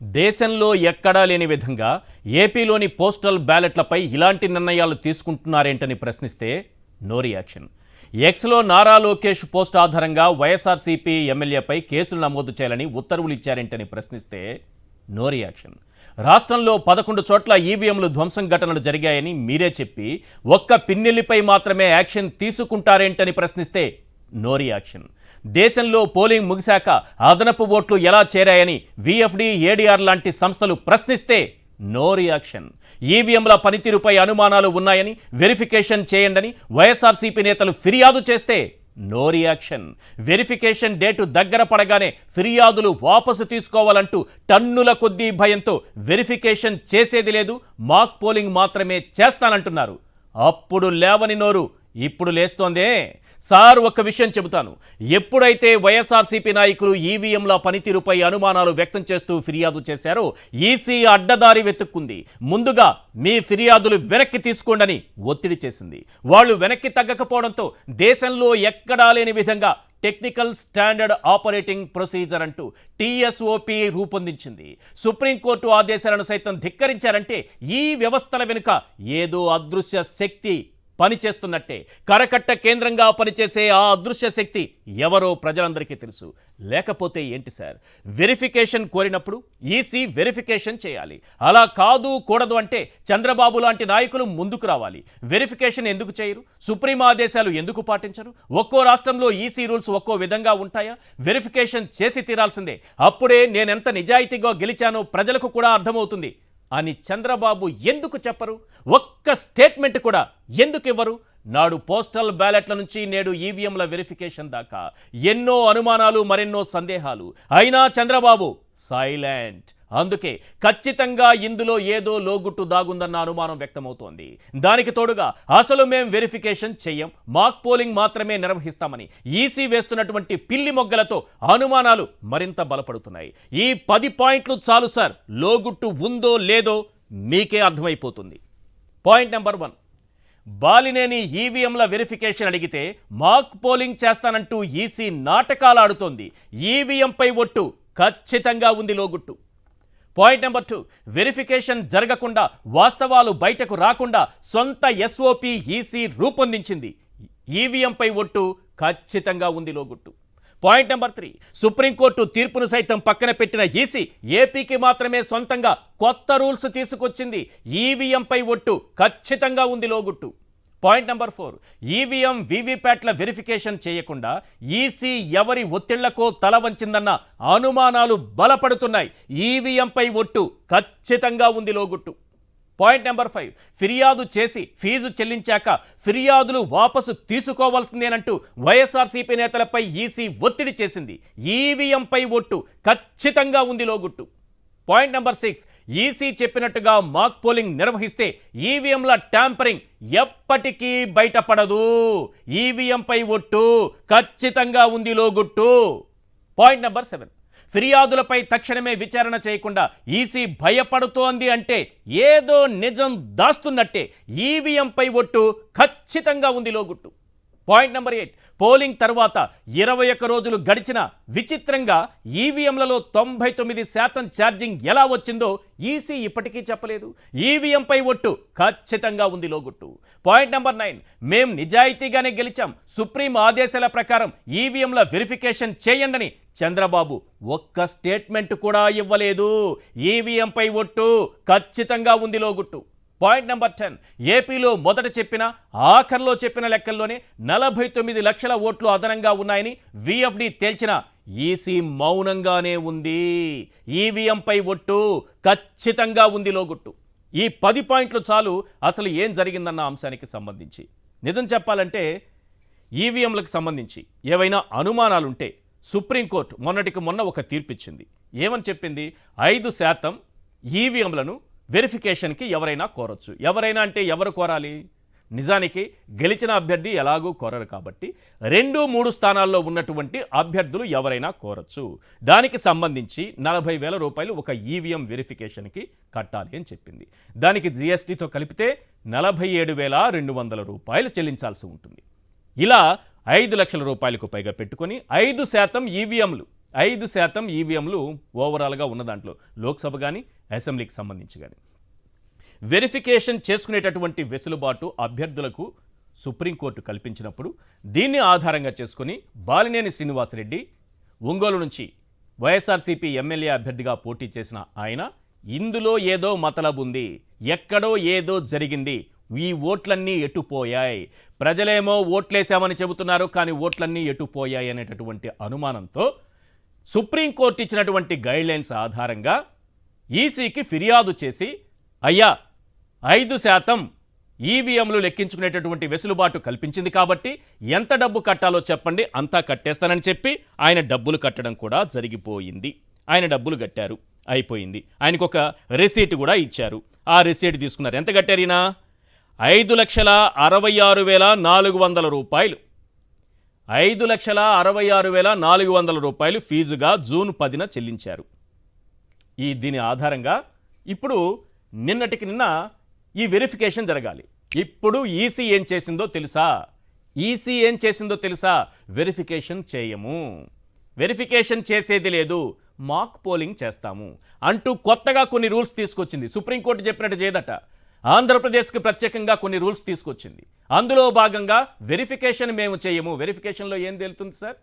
దేశంలో ఎక్కడా లేని విధంగా ఏపీలోని పోస్టల్ బ్యాలెట్లపై ఇలాంటి నిర్ణయాలు తీసుకుంటున్నారేంటని ప్రశ్నిస్తే నో రియాక్షన్. ఎక్స్లో నారా లోకేష్ పోస్ట్ ఆధారంగా వైఎస్ఆర్సీపీ ఎమ్మెల్యేపై కేసులు నమోదు చేయాలని ఉత్తర్వులు ఇచ్చారేంటని ప్రశ్నిస్తే నో రియాక్షన్. రాష్ట్రంలో 11 చోట్ల ఈవీఎంలు ధ్వంసం ఘటనలు జరిగాయని మీరే చెప్పి ఒక్క పిన్నెల్లిపై మాత్రమే యాక్షన్ తీసుకుంటారేంటని ప్రశ్నిస్తే నో రియాక్షన్. దేశంలో పోలింగ్ ముగిశాక అదనపు ఓట్లు ఎలా చేరాయని విఎఫ్డి, ఏడీఆర్ లాంటి సంస్థలు ప్రశ్నిస్తే నో రియాక్షన్. ఈవీఎంల పనితీరుపై అనుమానాలు ఉన్నాయని వెరిఫికేషన్ చేయండని వైఎస్ఆర్సీపీ నేతలు ఫిర్యాదు చేస్తే నో రియాక్షన్. వెరిఫికేషన్ డేటు దగ్గర పడగానే ఫిర్యాదులు వాపసు తీసుకోవాలంటూ టన్నుల కొద్దీ భయంతో వెరిఫికేషన్ చేసేది లేదు, మాక్ పోలింగ్ మాత్రమే చేస్తానంటున్నారు. అప్పుడు లేవని నోరు ఇప్పుడు లేస్తోందే. సార్, ఒక్క విషయం చెబుతాను. ఎప్పుడైతే వైఎస్ఆర్సీపీ నాయకులు ఈవీఎంల పనితీరుపై అనుమానాలు వ్యక్తం చేస్తూ ఫిర్యాదు చేశారో ఈసీ అడ్డదారి వెతుక్కుంది. ముందుగా మీ ఫిర్యాదులు వెనక్కి తీసుకోండని ఒత్తిడి చేసింది. వాళ్ళు వెనక్కి తగ్గకపోవడంతో దేశంలో ఎక్కడా లేని విధంగా టెక్నికల్ స్టాండర్డ్ ఆపరేటింగ్ ప్రొసీజర్ అంటూ టీఎస్ఓపీ రూపొందించింది. సుప్రీంకోర్టు ఆదేశాలను సైతం ధిక్కరించారంటే ఈ వ్యవస్థల వెనుక ఏదో అదృశ్య శక్తి పనిచేస్తున్నట్టే. కరకట్ట కేంద్రంగా పనిచేసే ఆ అదృశ్య శక్తి ఎవరో ప్రజలందరికీ తెలుసు. లేకపోతే ఏంటి సార్? వెరిఫికేషన్ కోరినప్పుడు ఈసీ వెరిఫికేషన్ చేయాలి. అలా కాదు కూడదు అంటే చంద్రబాబు లాంటి నాయకులు ముందుకు రావాలి. వెరిఫికేషన్ ఎందుకు చేయరు? సుప్రీం ఆదేశాలు ఎందుకు పాటించరు? ఒక్కో రాష్ట్రంలో ఈసీ రూల్స్ ఒక్కో విధంగా ఉంటాయా? వెరిఫికేషన్ చేసి తీరాల్సిందే. అప్పుడే నేనెంత నిజాయితీగా గెలిచానో ప్రజలకు కూడా అర్థమవుతుంది అని చంద్రబాబు ఎందుకు చెప్పరు? ఒక్క స్టేట్మెంట్ కూడా ఎందుకు ఇవ్వరు? నాడు పోస్టల్ బ్యాలెట్ల నుంచి నేడు ఈవీఎంల వెరిఫికేషన్ దాకా ఎన్నో అనుమానాలు, మరెన్నో సందేహాలు. అయినా చంద్రబాబు సైలెంట్. అందుకే ఖచ్చితంగా ఇందులో ఏదో లోగుట్టు దాగుందన్న అనుమానం వ్యక్తమవుతోంది. దానికి తోడుగా అసలు మేం వెరిఫికేషన్ చెయ్యం, మాక్ పోలింగ్ మాత్రమే నిర్వహిస్తామని ఈసీ వేస్తున్నటువంటి పిల్లి మొగ్గలతో అనుమానాలు మరింత బలపడుతున్నాయి. ఈ 10 పాయింట్లు చాలు సార్, లోగుట్టు ఉందో లేదో మీకే అర్థమైపోతుంది. పాయింట్ నెంబర్ 1, బాలినేని ఈవీఎంల వెరిఫికేషన్ అడిగితే మాక్ పోలింగ్ చేస్తానంటూ ఈసీ నాటకాలు ఆడుతోంది. ఈవీఎంపై ఒట్టు, ఖచ్చితంగా ఉంది లోగుట్టు. పాయింట్ నెంబర్ 2, వెరిఫికేషన్ జరగకుండా వాస్తవాలు బయటకు రాకుండా సొంత ఎస్ఓపి ఈసీ రూపొందించింది. ఈవీఎంపై ఒట్టు, ఖచ్చితంగా ఉంది లోగుట్టు. పాయింట్ నెంబర్ 3, సుప్రీంకోర్టు తీర్పును సైతం పక్కన పెట్టిన ఈసీ ఏపీకి మాత్రమే సొంతంగా కొత్త రూల్స్ తీసుకొచ్చింది. ఈవీఎంపై ఒట్టు, ఖచ్చితంగా ఉంది లోగుట్టు. పాయింట్ నెంబర్ 4, ఈవీఎం, వీవీప్యాట్ల వెరిఫికేషన్ చేయకుండా ఈసీ ఎవరి ఒత్తిళ్లకో తల వంచిందన్న అనుమానాలు బలపడుతున్నాయి. ఈవీఎంపై ఒట్టు, ఖచ్చితంగా ఉంది లోగుట్టు. పాయింట్ నెంబర్ 5, ఫిర్యాదు చేసి ఫీజు చెల్లించాక ఫిర్యాదులు వాపసు తీసుకోవాల్సిందేనంటూ వైఎస్ఆర్సీపీ నేతలపై ఈసీ ఒత్తిడి చేసింది. ఈవీఎంపై ఒట్టు, ఖచ్చితంగా ఉంది లోగుట్టు. పాయింట్ నెంబర్ 6, ఈసీ చెప్పినట్టుగా మాక్ పోలింగ్ నిర్వహిస్తే ఈవీఎంల ట్యాంపరింగ్ ఎప్పటికీ బయటపడదు. ఈవీఎంపై ఒట్టు, ఖచ్చితంగా ఉంది లోగుట్టు. పాయింట్ నెంబర్ 7, ఫిర్యాదులపై తక్షణమే విచారణ చేయకుండా ఈసీ భయపడుతోంది అంటే ఏదో నిజం దాస్తున్నట్టే. ఈవీఎంపై ఒట్టు, ఖచ్చితంగా ఉంది లోగుట్టు. పాయింట్ నెంబర్ 8, పోలింగ్ తర్వాత 21 రోజులు గడిచినా విచిత్రంగా ఈవీఎంలలో 99% ఛార్జింగ్ ఎలా వచ్చిందో ఈసీ ఇప్పటికీ చెప్పలేదు. ఈవీఎంపై ఒట్టు, ఖచ్చితంగా ఉంది లోగుట్టు. పాయింట్ నెంబర్ 9, మేం నిజాయితీగానే గెలిచాం, సుప్రీం ఆదేశాల ప్రకారం ఈవీఎంల వెరిఫికేషన్ చేయండని చంద్రబాబు ఒక్క స్టేట్మెంట్ కూడా ఇవ్వలేదు. ఈవీఎంపై ఒట్టు, ఖచ్చితంగా ఉంది లోగుట్టు. పాయింట్ నెంబర్ 10, ఏపీలో మొదట చెప్పిన ఆఖర్లో చెప్పిన లెక్కల్లోనే 49 లక్షల ఓట్లు అదనంగా ఉన్నాయని విఎఫ్డి తేల్చిన ఈసీ మౌనంగానే ఉంది. ఈవీఎంపై ఒట్టు, ఖచ్చితంగా ఉంది లోగుట్టు. ఈ 10 పాయింట్లు చాలు అసలు ఏం జరిగిందన్న అంశానికి సంబంధించి. నిజం చెప్పాలంటే ఈవీఎంలకు సంబంధించి ఏవైనా అనుమానాలుంటే సుప్రీంకోర్టు మొన్నటికి మొన్న ఒక తీర్పిచ్చింది. ఏమని చెప్పింది? 5% ఈవీఎంలను వెరిఫికేషన్కి ఎవరైనా కోరొచ్చు. ఎవరైనా అంటే ఎవరు కోరాలి? నిజానికి గెలిచిన అభ్యర్థి ఎలాగూ కోరరు కాబట్టి 2-3 స్థానాల్లో ఉన్నటువంటి అభ్యర్థులు ఎవరైనా కోరొచ్చు. దానికి సంబంధించి 40,000 రూపాయలు ఒక ఈవీఎం వెరిఫికేషన్కి కట్టాలి అని చెప్పింది. దానికి జీఎస్టీతో కలిపితే 47,200 రూపాయలు చెల్లించాల్సి ఉంటుంది. ఇలా 5 లక్షల రూపాయలకు పైగా పెట్టుకొని 5% ఈవీఎంలు 5% ఈవీఎంలు ఓవరాల్గా ఉన్న దాంట్లో లోక్సభ కానీ అసెంబ్లీకి సంబంధించి కానీ వెరిఫికేషన్ చేసుకునేటటువంటి వెసులుబాటు అభ్యర్థులకు సుప్రీంకోర్టు కల్పించినప్పుడు దీన్ని ఆధారంగా చేసుకుని బాలినేని శ్రీనివాసరెడ్డి ఒంగోలు నుంచి వైఎస్ఆర్సీపీ ఎమ్మెల్యే అభ్యర్థిగా పోటీ చేసిన ఆయన ఇందులో ఏదో మతలబు ఉంది, ఎక్కడో ఏదో జరిగింది, ఈ ఓట్లన్నీ ఎటుపోయాయి, ప్రజలేమో ఓట్లేసామని చెబుతున్నారు కానీ ఓట్లన్నీ ఎటుపోయాయి అనేటటువంటి అనుమానంతో సుప్రీంకోర్టు ఇచ్చినటువంటి గైడ్లైన్స్ ఆధారంగా ఈసీకి ఫిర్యాదు చేసి అయ్యా 5% ఈవీఎంలు లెక్కించుకునేటటువంటి వెసులుబాటు కల్పించింది కాబట్టి ఎంత డబ్బు కట్టాలో చెప్పండి, అంతా కట్టేస్తానని చెప్పి ఆయన డబ్బులు కట్టడం కూడా జరిగిపోయింది. ఆయన డబ్బులు కట్టారు, అయిపోయింది. ఆయనకు ఒక రిసీట్ కూడా ఇచ్చారు. ఆ రిసీట్ తీసుకున్నారు. ఎంత కట్టారు ఈయన? 5,66,400 రూపాయలు. 5,66,400 రూపాయలు ఫీజుగా జూన్ 10న చెల్లించారు. దీని ఆధారంగా ఇప్పుడు నిన్నటికి నిన్న ఈ వెరిఫికేషన్ జరగాలి. ఇప్పుడు ఈసీ ఏం చేసిందో తెలుసా? వెరిఫికేషన్ చేయము, వెరిఫికేషన్ చేసేది లేదు, మాక్ పోలింగ్ చేస్తాము అంటూ కొత్తగా కొన్ని రూల్స్ తీసుకొచ్చింది. సుప్రీంకోర్టు చెప్పినట్టు చేయదట. ఆంధ్రప్రదేశ్కి ప్రత్యేకంగా కొన్ని రూల్స్ తీసుకొచ్చింది. అందులో భాగంగా వెరిఫికేషన్ మేము చేయము. వెరిఫికేషన్లో ఏం తేలుతుంది సార్?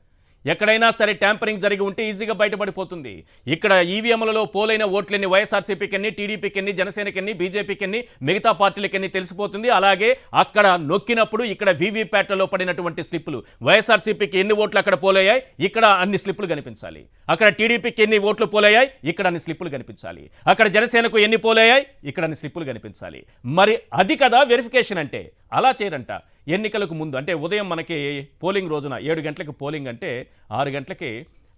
ఎక్కడైనా సరే ట్యాంపరింగ్ జరిగి ఉంటే ఈజీగా బయటపడిపోతుంది. ఇక్కడ ఈవీఎంలలో పోలైన ఓట్లన్నీ వైఎస్ఆర్సీపీకి ఎన్ని, టీడీపీకి ఎన్ని, జనసేనకి ఎన్ని, బీజేపీకి ఎన్ని, మిగతా పార్టీలకి ఎన్ని తెలిసిపోతుంది. అలాగే అక్కడ నొక్కినప్పుడు ఇక్కడ వీవీప్యాట్లలో పడినటువంటి స్లిప్పులు, వైఎస్ఆర్సీపీకి ఎన్ని ఓట్లు అక్కడ పోలయ్యాయి, ఇక్కడ అన్ని స్లిప్పులు కనిపించాలి. అక్కడ టీడీపీకి ఎన్ని ఓట్లు పోలయ్యాయి, ఇక్కడ అన్ని స్లిప్పులు కనిపించాలి. అక్కడ జనసేనకు ఎన్ని పోలయ్యాయి, ఇక్కడ అన్ని స్లిప్పులు కనిపించాలి. మరి అది కదా వెరిఫికేషన్ అంటే. అలా చేయరంట. ఎన్నికలకు ముందు అంటే ఉదయం మనకి పోలింగ్ రోజున 7 గంటలకు పోలింగ్ అంటే 6 గంటలకి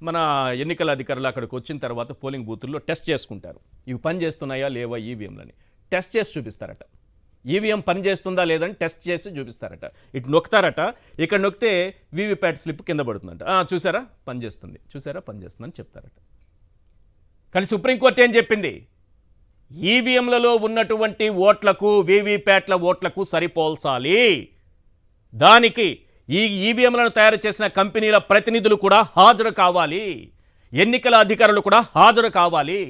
మన ఎన్నికల అధికారులు అక్కడికి వచ్చిన తర్వాత పోలింగ్ బూతుల్లో టెస్ట్ చేసుకుంటారు. ఇవి పని చేస్తున్నాయా లేవా ఈవీఎంలని టెస్ట్ చేసి చూపిస్తారట. ఈవీఎం పని చేస్తుందా లేదని టెస్ట్ చేసి చూపిస్తారట. ఇటు నొక్కుతారట. ఇక్కడ నొక్కితే వీవీప్యాట్ స్లిప్ కింద పడుతుందంట. చూసారా పనిచేస్తుందని చెప్తారట. కానీ సుప్రీంకోర్టు ఏం చెప్పింది? ఈవీఎంలలో ఉన్నటువంటి ఓట్లకు వీవీప్యాట్ల ఓట్లకు సరిపోల్చాలి. దానికి ఈ ఈవీఎంలను తయారు చేసిన కంపెనీల ప్రతినిధులు కూడా హాజరు కావాలి, ఎన్నికల అధికారులు కూడా హాజరు కావాలి.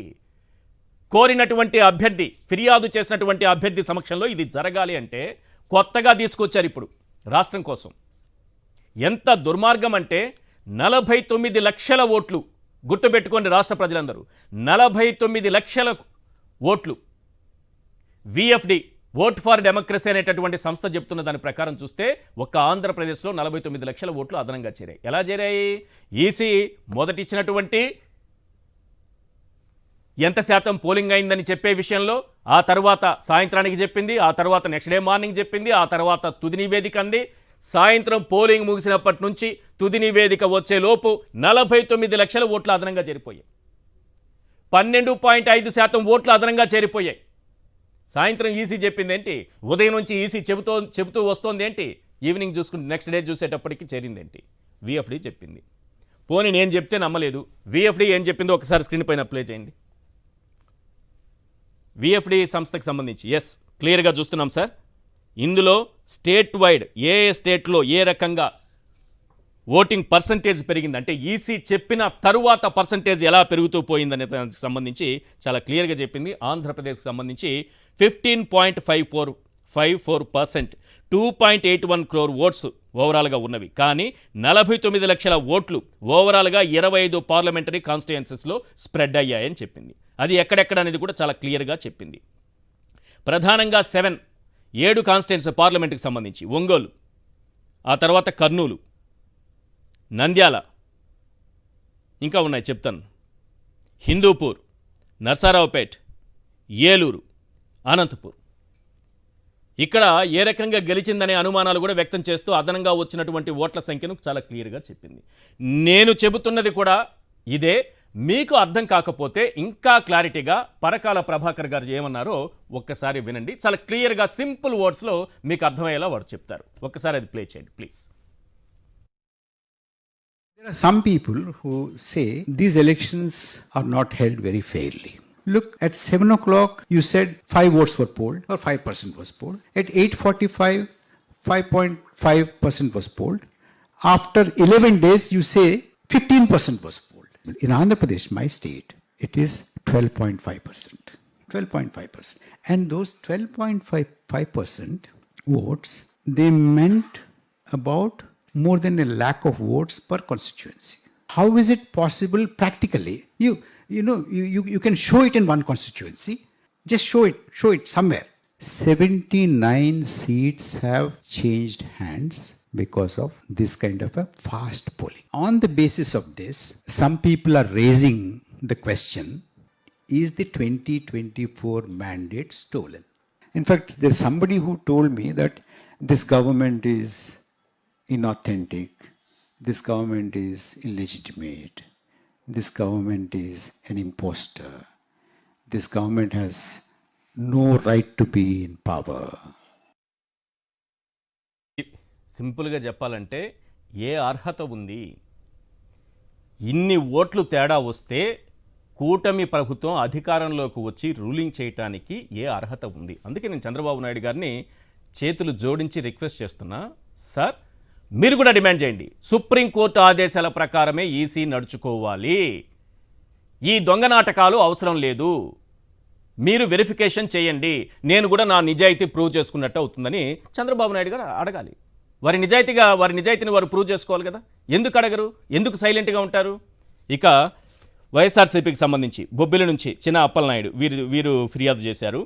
కోరినటువంటి అభ్యర్థి, ఫిర్యాదు చేసినటువంటి అభ్యర్థి సమక్షంలో ఇది జరగాలి అంటే కొత్తగా తీసుకొచ్చారు ఇప్పుడు రాష్ట్రం కోసం. ఎంత దుర్మార్గం అంటే 49 లక్షల ఓట్లు, గుర్తుపెట్టుకోండి రాష్ట్ర ప్రజలందరూ, 49 లక్షల ఓట్లు. విఎఫ్డి, ఓట్ ఫర్ డెమోక్రసీ అనేటటువంటి సంస్థ చెప్తున్న దాని ప్రకారం చూస్తే ఒక్క ఆంధ్రప్రదేశ్లో 49 లక్షల ఓట్లు అదనంగా చేరాయి. ఎలా చేరాయి? ఈసీ మొదటి ఇచ్చినటువంటి ఎంత శాతం పోలింగ్ అయిందని చెప్పే విషయంలో, ఆ తర్వాత సాయంత్రానికి చెప్పింది, ఆ తర్వాత నెక్స్ట్ డే మార్నింగ్ చెప్పింది, ఆ తర్వాత తుది నివేదిక అంది. సాయంత్రం పోలింగ్ ముగిసినప్పటి నుంచి తుది నివేదిక వచ్చేలోపు 49 లక్షల ఓట్లు అదనంగా చేరిపోయాయి. 12.5% ఓట్లు అదనంగా చేరిపోయాయి. సాయంత్రం ఈసీ చెప్పింది ఏంటి? ఉదయం నుంచి ఈసీ చెబుతూ వస్తోంది ఏంటి? ఈవినింగ్ చూసుకుని నెక్స్ట్ డే చూసేటప్పటికి చేరింది ఏంటి? విఎఫ్డి చెప్పింది. పోనీ నేను చెప్తే నమ్మలేదు. విఎఫ్డి ఏం చెప్పిందో ఒకసారి స్క్రీన్ పైన ప్లే చేయండి. విఎఫ్డి సంస్థకు సంబంధించి క్లియర్గా చూస్తున్నాం సార్. ఇందులో స్టేట్ వైడ్ ఏ స్టేట్లో ఏ రకంగా ఓటింగ్ పర్సంటేజ్ పెరిగింది అంటే ఈసీ చెప్పిన తరువాత పర్సంటేజ్ ఎలా పెరుగుతూ పోయిందనే దానికి సంబంధించి చాలా క్లియర్గా చెప్పింది. ఆంధ్రప్రదేశ్కి సంబంధించి 15.54%, 2.81 crore ఓట్స్ ఓవరాల్గా ఉన్నవి. కానీ 49 లక్షల ఓట్లు ఓవరాల్గా 25 పార్లమెంటరీ కాన్స్టిట్యుయెన్సీస్లో స్ప్రెడ్ అయ్యాయని చెప్పింది. అది ఎక్కడెక్కడ అనేది కూడా చాలా క్లియర్గా చెప్పింది. ప్రధానంగా 7 కాన్స్టిట్యుయెన్సీ పార్లమెంట్కి సంబంధించి ఒంగోలు, ఆ తర్వాత కర్నూలు, నంద్యాల, ఇంకా ఉన్నాయి చెప్తాను, హిందూపూర్, నర్సారావుపేట్, ఏలూరు, అనంతపూర్. ఇక్కడ ఏ రకంగా గెలిచిందనే అనుమానాలు కూడా వ్యక్తం చేస్తూ అదనంగా వచ్చినటువంటి ఓట్ల సంఖ్యను చాలా క్లియర్గా చెప్పింది. నేను చెబుతున్నది కూడా ఇదే. మీకు అర్థం కాకపోతే ఇంకా క్లారిటీగా పరకాల ప్రభాకర్ గారు ఏమన్నారో ఒక్కసారి వినండి. చాలా క్లియర్గా సింపుల్ వర్డ్స్లో మీకు అర్థమయ్యేలా వారు చెప్తారు. ఒక్కసారి అది ప్లే చేయండి please. There are some people who say these elections are not held very fairly. Look, at 7 o'clock you said 5 votes were polled or 5% was polled. At 8:45, 5.5% was polled. After 11 days you say 15% was polled. In Andhra Pradesh, my state, it is 12.5%. 12.5%. And those 12.5% votes, they meant about more than 1 lakh of votes per constituency. How is it possible practically? You can show it in one constituency. Just show it somewhere. 79 seats have changed hands because of this kind of a fast polling. On the basis of this, some people are raising the question, is the 2024 mandate stolen? In fact, there's somebody who told me that this government is inauthentic, this government is illegitimate, this government is an imposter, this government has no right to be in power. సింపుల్గా చెప్పాలంటే ఏ అర్హత ఉంది? ఇన్ని ఓట్లు తేడా వస్తే కూటమి ప్రభుత్వం అధికారంలోకి వచ్చి రూలింగ్ చేయటానికి ఏ అర్హత ఉంది? అందుకే నేను చంద్రబాబు నాయుడు గారిని చేతులు జోడించి రిక్వెస్ట్ చేస్తున్నా, సార్ మీరు కూడా డిమాండ్ చేయండి, సుప్రీంకోర్టు ఆదేశాల ప్రకారమే ఈసీ నడుచుకోవాలి, ఈ దొంగ నాటకాలు అవసరం లేదు, మీరు వెరిఫికేషన్ చేయండి, నేను కూడా నా నిజాయితీ ప్రూవ్ చేసుకున్నట్టు అవుతుందని చంద్రబాబు నాయుడు గారు అడగాలి. వారి నిజాయితీని వారు ప్రూవ్ చేసుకోవాలి కదా. ఎందుకు అడగరు? ఎందుకు సైలెంట్గా ఉంటారు? ఇక వైఎస్ఆర్సీపీకి సంబంధించి బొబ్బిలి నుంచి చిన్న అప్పలనాయుడు వీరు ఫిర్యాదు చేశారు.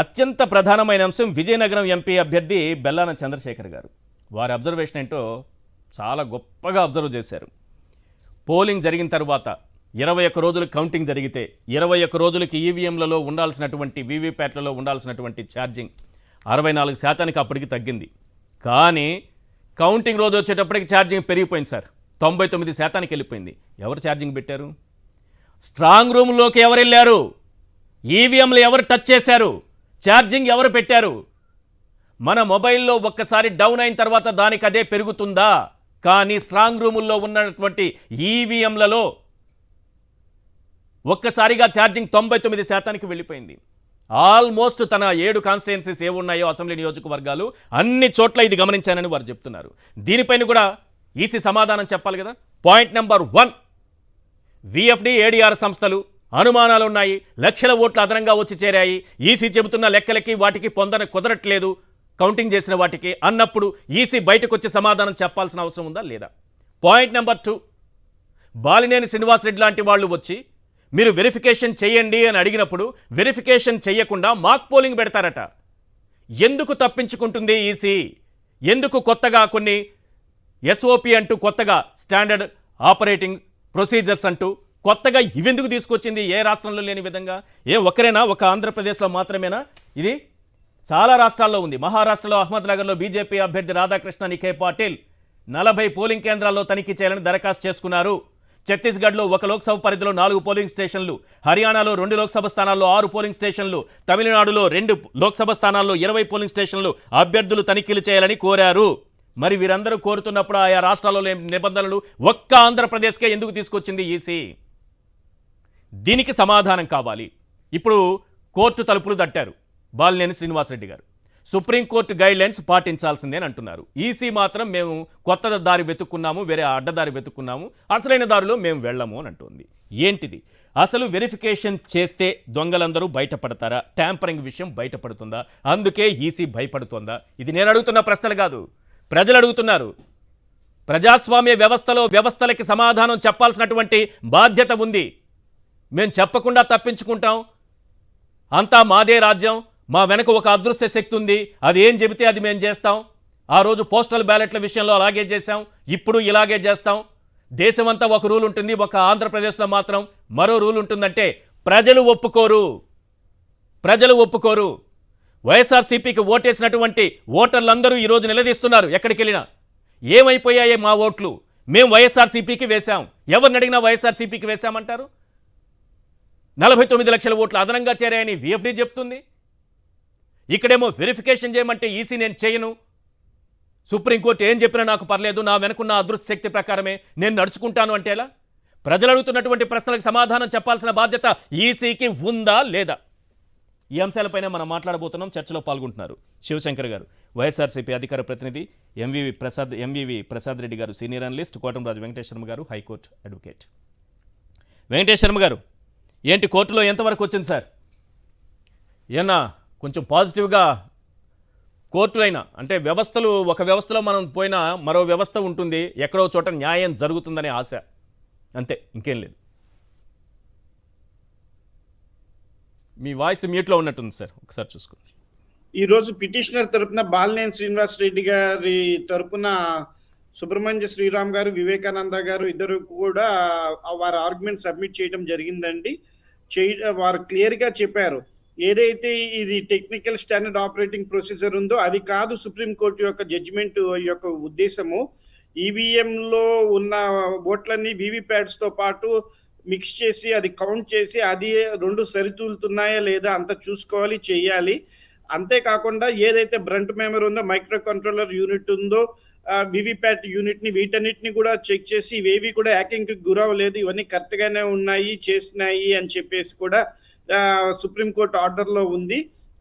అత్యంత ప్రధానమైన అంశం విజయనగరం ఎంపీ అభ్యర్థి బెల్లాన చంద్రశేఖర్ గారు. వారి అబ్జర్వేషన్ ఏంటో చాలా గొప్పగా అబ్జర్వ్ చేశారు. పోలింగ్ జరిగిన తర్వాత 21 రోజులు కౌంటింగ్ జరిగితే 21 రోజులకి ఈవీఎంలలో ఉండాల్సినటువంటి వీవీప్యాట్లలో ఉండాల్సినటువంటి ఛార్జింగ్ 64% అప్పటికి తగ్గింది. కానీ కౌంటింగ్ రోజు వచ్చేటప్పటికి ఛార్జింగ్ పెరిగిపోయింది సార్, 99% వెళ్ళిపోయింది. ఎవరు ఛార్జింగ్ పెట్టారు? స్ట్రాంగ్ రూమ్లోకి ఎవరు వెళ్ళారు? ఈవీఎంలు ఎవరు టచ్ చేశారు? ఛార్జింగ్ ఎవరు పెట్టారు? మన మొబైల్లో ఒక్కసారి డౌన్ అయిన తర్వాత దానికి అదే పెరుగుతుందా? కానీ స్ట్రాంగ్ రూముల్లో ఉన్నటువంటి ఈవీఎంలలో ఒక్కసారిగా ఛార్జింగ్ 99%కి వెళ్ళిపోయింది. ఆల్మోస్ట్ తన 7 కాన్స్టిట్యుయెన్సీస్ ఏమున్నాయో అసెంబ్లీ నియోజకవర్గాలు అన్ని చోట్ల ఇది గమనించానని వారు చెప్తున్నారు. దీనిపైన కూడా ఈసీ సమాధానం చెప్పాలి కదా. పాయింట్ నెంబర్ 1, విఎఫ్డి ఏడీఆర్ సంస్థలు అనుమానాలు ఉన్నాయి, లక్షల ఓట్లు అదనంగా వచ్చి చేరాయి, ఈసీ చెబుతున్న లెక్కలకి వాటికి కుదరట్లేదు కౌంటింగ్ చేసిన వాటికి అన్నప్పుడు ఈసీ బయటకు వచ్చి సమాధానం చెప్పాల్సిన అవసరం ఉందా లేదా? పాయింట్ నెంబర్ 2, బాలినేని శ్రీనివాసరెడ్డి లాంటి వాళ్ళు వచ్చి మీరు వెరిఫికేషన్ చేయండి అని అడిగినప్పుడు వెరిఫికేషన్ చేయకుండా మాక్ పోలింగ్ పెడతారట. ఎందుకు తప్పించుకుంటుంది ఈసీ? ఎందుకు కొత్తగా కొన్ని ఎస్ఓపి అంటూ కొత్తగా స్టాండర్డ్ ఆపరేటింగ్ ప్రొసీజర్స్ అంటూ కొత్తగా ఇవెందుకు తీసుకొచ్చింది? ఏ రాష్ట్రంలో లేని విధంగా. ఒకరేనా? ఒక ఆంధ్రప్రదేశ్లో మాత్రమేనా ఇది? చాలా రాష్ట్రాల్లో ఉంది. మహారాష్ట్రలో అహ్మద్నగర్లో బీజేపీ అభ్యర్థి రాధాకృష్ణ నిఖే పాటిల్ 40 పోలింగ్ కేంద్రాల్లో తనిఖీ చేయాలని దరఖాస్తు చేసుకున్నారు. ఛత్తీస్గఢ్లో 1 లోక్సభ పరిధిలో 4 పోలింగ్ స్టేషన్లు, హర్యానాలో 2 లోక్సభ స్థానాల్లో 6 పోలింగ్ స్టేషన్లు, తమిళనాడులో 2 లోక్సభ స్థానాల్లో 20 పోలింగ్ స్టేషన్లు అభ్యర్థులు తనిఖీలు చేయాలని కోరారు. మరి వీరందరూ కోరుతున్నప్పుడు ఆయా రాష్ట్రాల్లో నిబంధనలు ఒక్క ఆంధ్రప్రదేశ్కే ఎందుకు తీసుకొచ్చింది ఈసీ? దీనికి సమాధానం కావాలి. ఇప్పుడు కోర్టు తలుపులు తట్టారు బాలినేని శ్రీనివాసరెడ్డి గారు. సుప్రీంకోర్టు గైడ్లైన్స్ పాటించాల్సిందే అని అంటున్నారు. ఈసీ మాత్రం మేము కొత్త దారి వెతుక్కున్నాము, వేరే అడ్డదారి వెతుక్కున్నాము, అసలైన దారిలో మేము వెళ్ళము అని అంటుంది. ఏంటిది? అసలు వెరిఫికేషన్ చేస్తే దొంగలందరూ బయటపడతారా? ట్యాంపరింగ్ విషయం బయటపడుతుందా? అందుకే ఈసీ భయపడుతుందా? ఇది నేను అడుగుతున్న ప్రశ్నలు కాదు, ప్రజలు అడుగుతున్నారు. ప్రజాస్వామ్య వ్యవస్థలకి సమాధానం చెప్పాల్సినటువంటి బాధ్యత ఉంది. మేము చెప్పకుండా తప్పించుకుంటాం, అంతా మాదే రాజ్యం, మా వెనక ఒక అదృశ్య శక్తి ఉంది, అది ఏం చెబితే అది మేము చేస్తాం. ఆ రోజు పోస్టల్ బ్యాలెట్ల విషయంలో అలాగే చేశాం, ఇప్పుడు ఇలాగే చేస్తాం. దేశమంతా ఒక రూల్ ఉంటుంది, ఒక ఆంధ్రప్రదేశ్లో మాత్రం మరో రూల్ ఉంటుందంటే ప్రజలు ఒప్పుకోరు. వైఎస్ఆర్సీపీకి ఓటేసినటువంటి ఓటర్లందరూ ఈరోజు నిలదీస్తున్నారు. ఎక్కడికి వెళ్ళినా ఏమైపోయాయే మా ఓట్లు? మేము వైఎస్ఆర్సీపీకి వేశాం. ఎవరిని అడిగినా వైఎస్ఆర్సీపీకి వేశామంటారు. 49 లక్షల ఓట్లు అదనంగా చేరాయని విఎఫ్డి చెప్తుంది. ఇక్కడేమో వెరిఫికేషన్ చేయమంటే ఈసీ నేను చేయను, సుప్రీంకోర్టు ఏం చెప్పినా నాకు పర్లేదు, నా వెనుకున్న అదృశ్య శక్తి ప్రకారమే నేను నడుచుకుంటాను అంటే ఎలా? ప్రజలు అడుగుతున్నటువంటి ప్రశ్నలకు సమాధానం చెప్పాల్సిన బాధ్యత ఈసీకి ఉందా లేదా? ఈ అంశాలపైన మనం మాట్లాడబోతున్నాం. చర్చలో పాల్గొంటున్నారు శివశంకర్ గారు, వైఎస్ఆర్సీపీ అధికార ప్రతినిధి, ఎంవివి ప్రసాద్ రెడ్డి గారు, సీనియర్ అనలిస్ట్, కోటంరాజు వెంకటేశ్వర గారు, హైకోర్టు అడ్వకేట్. వెంకటేష్ శర్మ గారు, ఏంటి కోర్టులో ఎంతవరకు వచ్చింది సార్? ఏమన్నా కొంచెం పాజిటివ్గా కోర్టు అయినా అంటే వ్యవస్థలు, ఒక వ్యవస్థలో మనం పోయినా మరో వ్యవస్థ ఉంటుంది, ఎక్కడో చోట న్యాయం జరుగుతుందనే ఆశ, అంతే, ఇంకేం లేదు. మీ వాయిస్ మ్యూట్లో ఉన్నట్టుంది సార్, ఒకసారి చూసుకోండి. ఈరోజు పిటిషనర్ తరపున బాలినేని శ్రీనివాస్ రెడ్డి గారి తరపున సుబ్రహ్మణ్య శ్రీరామ్ గారు, వివేకానంద గారు ఇద్దరు కూడా వారి ఆర్గ్యుమెంట్ సబ్మిట్ చేయడం జరిగిందండి. వారు క్లియర్గా చెప్పారు, ఏదైతే ఇది టెక్నికల్ స్టాండర్డ్ ఆపరేటింగ్ ప్రొసీజర్ ఉందో అది కాదు సుప్రీంకోర్టు యొక్క జడ్జిమెంట్ యొక్క ఉద్దేశము. ఈవీఎంలో ఉన్న ఓట్లన్నీ వీవీప్యాట్స్తో పాటు మిక్స్ చేసి అది కౌంట్ చేసి అది రెండు సరితూలుతున్నాయా లేదా అంత చూసుకోవాలి, చేయాలి. అంతేకాకుండా ఏదైతే బ్రంట్ మెమరీ ఉందో, మైక్రో కంట్రోలర్ యూనిట్ ఉందో, వివిప్యాట్ యూనిట్ని, వీటన్నిటిని కూడా చెక్ చేసి ఇవేవి కూడా హ్యాకింగ్కి గురవలేదు, ఇవన్నీ కరెక్ట్గానే ఉన్నాయి, చేసినాయి అని చెప్పేసి కూడా సుప్రీంకోర్టు ఆర్డర్లో ఉంది.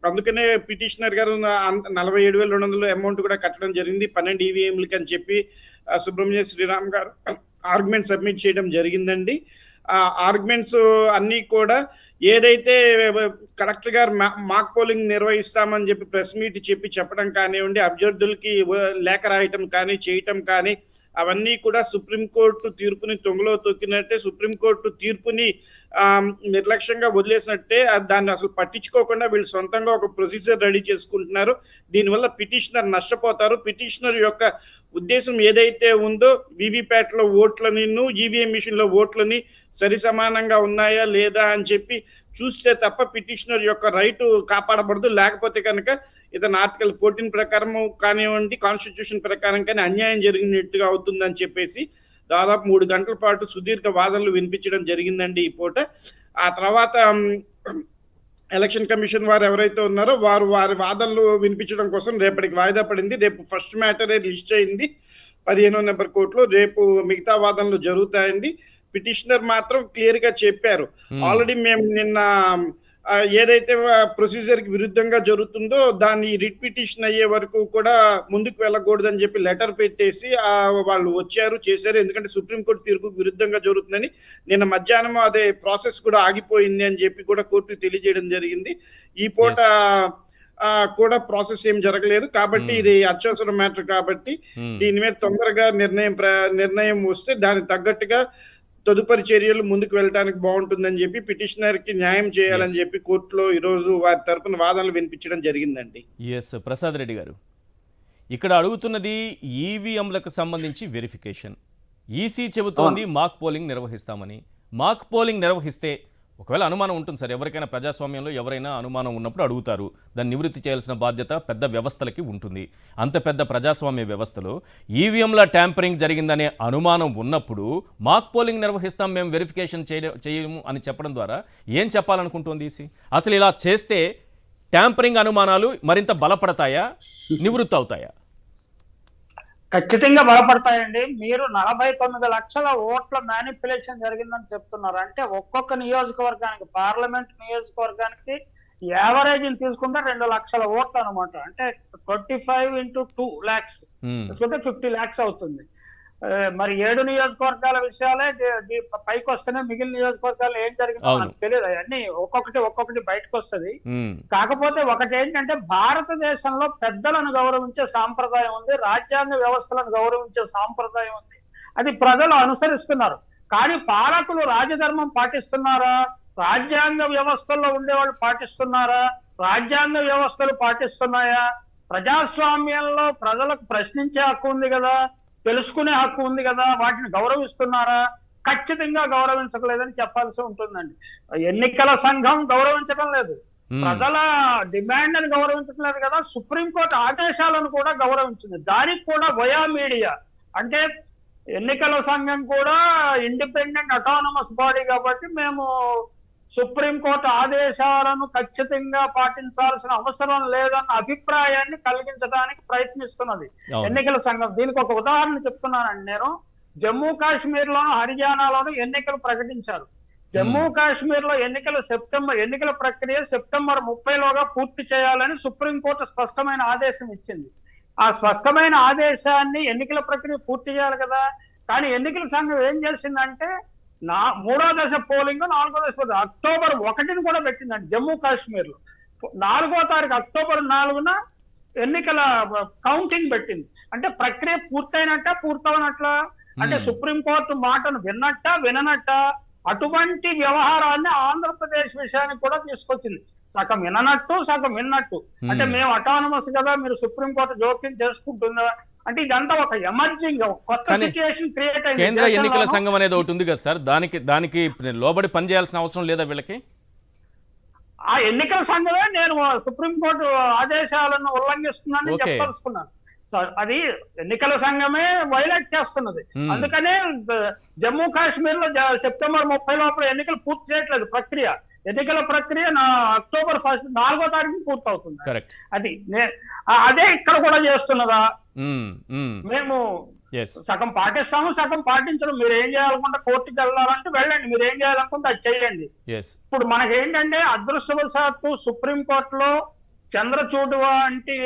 అందుకనే పిటిషనర్ గారు 47,200 అమౌంట్ కూడా కట్టడం జరిగింది 12 ఈవీఎంలకి అని చెప్పి సుబ్రహ్మణ్య శ్రీరామ్ గారు ఆర్గ్యుమెంట్ సబ్మిట్ చేయడం జరిగిందండి. ఆర్గ్యుమెంట్స్ అన్నీ కూడా ఏదైతే కలెక్టర్ గారు మాక్ పోలింగ్ నిర్వహిస్తామని చెప్పి ప్రెస్ మీట్ చెప్పడం కానివ్వండి, అభ్యర్థులకి లేఖ రాయటం కానీ చేయటం కానీ అవన్నీ కూడా సుప్రీంకోర్టు తీర్పుని తొంగలో తొక్కినట్టే, సుప్రీంకోర్టు తీర్పుని నిర్లక్ష్యంగా వదిలేసినట్టే. దాన్ని అసలు పట్టించుకోకుండా వీళ్ళు సొంతంగా ఒక ప్రొసీజర్ రెడీ చేసుకుంటున్నారు. దీనివల్ల పిటిషనర్ నష్టపోతారు. పిటిషనర్ యొక్క ఉద్దేశం ఏదైతే ఉందో వీవీప్యాట్లో ఓట్లని, ఈవీఎం మిషన్లో ఓట్లని సరి సమానంగా ఉన్నాయా లేదా అని చెప్పి చూస్తే తప్ప పిటిషనర్ యొక్క రైట్ కాపాడబడదు. లేకపోతే కనుక ఇతను ఆర్టికల్ 14 ప్రకారం కానివ్వండి, కాన్స్టిట్యూషన్ ప్రకారం కానీ అన్యాయం జరిగినట్టుగా అవుతుందని చెప్పేసి దాదాపు 3 గంటల పాటు సుదీర్ఘ వాదనలు వినిపించడం జరిగిందండి ఈ పూట. ఆ తర్వాత ఎలక్షన్ కమిషన్ వారు ఎవరైతే ఉన్నారో వారి వాదనలు వినిపించడం కోసం రేపటికి వాయిదా పడింది. రేపు ఫస్ట్ మ్యాటరే లిస్ట్ అయింది 15వ నెంబర్ కోర్టులో. రేపు మిగతా వాదనలు జరుగుతాయండి. పిటిషనర్ మాత్రం క్లియర్ గా చెప్పారు, ఆల్రెడీ మేము నిన్న ఏదైతే ప్రొసీజర్ కి విరుద్ధంగా జరుగుతుందో దాన్ని రిట్ పిటిషన్ అయ్యే వరకు కూడా ముందుకు వెళ్ళకూడదని చెప్పి లెటర్ పెట్టేసి వాళ్ళు వచ్చారు, చేశారు. ఎందుకంటే సుప్రీంకోర్టు తీర్పుకు విరుద్ధంగా జరుగుతుందని నిన్న మధ్యాహ్నం అదే ప్రాసెస్ కూడా ఆగిపోయింది అని చెప్పి కూడా కోర్టుకు తెలియజేయడం జరిగింది. ఈ పూట కూడా ప్రాసెస్ ఏం జరగలేదు కాబట్టి ఇది అత్యవసర మ్యాటర్ కాబట్టి దీని మీద తొందరగా నిర్ణయం వస్తే దానికి తగ్గట్టుగా తదుపరి చర్యలు ముందుకు వెళ్ళడానికి బాగుంటుందని చెప్పి పిటిషనర్ కి న్యాయం చేయాలని చెప్పి కోర్టులో ఈరోజు వారి తరపున వాదనలు వినిపించడం జరిగిందండి. ఎస్ ప్రసాద్ రెడ్డి గారు, ఇక్కడ అడుగుతున్నది ఈవీఎంలకు సంబంధించి వెరిఫికేషన్. ఈసీ చెబుతోంది మాక్ పోలింగ్ నిర్వహిస్తామని. మాక్ పోలింగ్ నిర్వహిస్తే ఒకవేళ అనుమానం ఉంటుంది సార్, ఎవరికైనా ప్రజాస్వామ్యంలో ఎవరైనా అనుమానం ఉన్నప్పుడు అడుగుతారు, దాన్ని నివృత్తి చేయాల్సిన బాధ్యత పెద్ద వ్యవస్థలకి ఉంటుంది. అంత పెద్ద ప్రజాస్వామ్య వ్యవస్థలో ఈవీఎంల ట్యాంపరింగ్ జరిగిందనే అనుమానం ఉన్నప్పుడు మాక్ పోలింగ్ నిర్వహిస్తాం, మేము వెరిఫికేషన్ చేయము అని చెప్పడం ద్వారా ఏం చెప్పాలనుకుంటుంది ఈసీ? అసలు ఇలా చేస్తే ట్యాంపరింగ్ అనుమానాలు మరింత బలపడతాయా, నివృత్తి అవుతాయా? ఖచ్చితంగా బలపడతాయండి. మీరు 49 లక్షల ఓట్ల మ్యానిపులేషన్ జరిగిందని చెప్తున్నారు అంటే ఒక్కొక్క నియోజకవర్గానికి, పార్లమెంట్ నియోజకవర్గానికి యావరేజ్ తీసుకుంటే 2 లక్షల ఓట్లు అనమాట. అంటే 25 into 2 lakhs తీసుకుంటే 50 lakhs అవుతుంది. మరి 7 నియోజకవర్గాల విషయాలే పైకి వస్తేనే మిగిలిన నియోజకవర్గాలు ఏం జరిగిందో మనకు తెలియదు. అవన్నీ ఒక్కొక్కటి బయటకు వస్తుంది. కాకపోతే ఒకటి ఏంటంటే భారతదేశంలో పెద్దలను గౌరవించే సాంప్రదాయం ఉంది, రాజ్యాంగ వ్యవస్థలను గౌరవించే సాంప్రదాయం ఉంది. అది ప్రజలు అనుసరిస్తున్నారు. కానీ పాలకులు రాజధర్మం పాటిస్తున్నారా, రాజ్యాంగ వ్యవస్థల్లో ఉండేవాళ్ళు పాటిస్తున్నారా, రాజ్యాంగ వ్యవస్థలు పాటిస్తున్నాయా? ప్రజాస్వామ్యంలో ప్రజలకు ప్రశ్నించే హక్కు ఉంది కదా, తెలుసుకునే హక్కు ఉంది కదా, వాటిని గౌరవిస్తున్నారా? ఖచ్చితంగా గౌరవించట్లేదని చెప్పాల్సి ఉంటుందండి. ఎన్నికల సంఘం గౌరవించడం లేదు, ప్రజల డిమాండ్ అని గౌరవించట్లేదు కదా, సుప్రీంకోర్టు ఆదేశాలను కూడా గౌరవించింది. దానికి కూడా వయా మీడియా అంటే ఎన్నికల సంఘం కూడా ఇండిపెండెంట్ అటానమస్ బాడీ కాబట్టి మేము సుప్రీంకోర్టు ఆదేశాలను ఖచ్చితంగా పాటించాల్సిన అవసరం లేదన్న అభిప్రాయాన్ని కలిగించడానికి ప్రయత్నిస్తున్నది ఎన్నికల సంఘం. దీనికి ఒక ఉదాహరణ చెప్తున్నానండి నేను. జమ్మూ కాశ్మీర్ లోను, హర్యానాలోను ఎన్నికలు ప్రకటించారు. జమ్మూ కాశ్మీర్ లో ఎన్నికల ప్రక్రియ సెప్టెంబర్ 30లోగా పూర్తి చేయాలని సుప్రీంకోర్టు స్పష్టమైన ఆదేశం ఇచ్చింది. ఆ స్పష్టమైన ఆదేశాన్ని ఎన్నికల ప్రక్రియ పూర్తి చేయాలి కదా. కానీ ఎన్నికల సంఘం ఏం చేసిందంటే మూడో దశ పోలింగ్, నాలుగో దశ పోలింగ్ అక్టోబర్ 1ని కూడా పెట్టిందండి జమ్మూ కాశ్మీర్ లో. 4వ తారీఖు అక్టోబర్ 4న ఎన్నికల కౌంటింగ్ పెట్టింది. అంటే ప్రక్రియ పూర్తవనట్లా? అంటే సుప్రీంకోర్టు మాటను విననట్ట? అటువంటి వ్యవహారాన్ని ఆంధ్రప్రదేశ్ విషయానికి కూడా తీసుకొచ్చింది. సగం విననట్టు, సగం విన్నట్టు. అంటే మేము అటానమస్ కదా, మీరు సుప్రీంకోర్టు జోక్యం చేసుకుంటుందా అంటే ఇదంతా ఒక ఎమర్జింగ్ కొత్త సిచ్యుయేషన్ క్రియేట్ అయింది. కేంద్ర ఎన్నికల సంఘం అనేది ఒకటి ఉంది కదా సార్, దానికి లోబడి పనిచేయాల్సిన అవసరం లేదా వీళ్ళకి? ఆ ఎన్నికల సంఘమే నేను సుప్రీంకోర్టు ఆదేశాలను ఉల్లంఘిస్తుందని చెప్పదలుచుకున్నాను. అది ఎన్నికల సంఘమే వైలేట్ చేస్తున్నది. అందుకనే జమ్మూ కాశ్మీర్ లో సెప్టెంబర్ 30 లోపల ఎన్నికలు పూర్తి చేయట్లేదు ప్రక్రియ. ఎన్నికల ప్రక్రియ అక్టోబర్ 4వ తారీఖు పూర్తవుతుంది. అదే ఇక్కడ కూడా చేస్తున్నదా? మేము సగం పాటిస్తాము, సగం పాటించడం. మీరు ఏం చేయాలనుకుంటే కోర్టుకి వెళ్ళాలంటే వెళ్ళండి, మీరు ఏం చేయాలనుకుంటే అది చేయండి. ఇప్పుడు మనకేంటంటే అదృష్టవశాత్తు సుప్రీంకోర్టులో చంద్రచూడ్ వంటి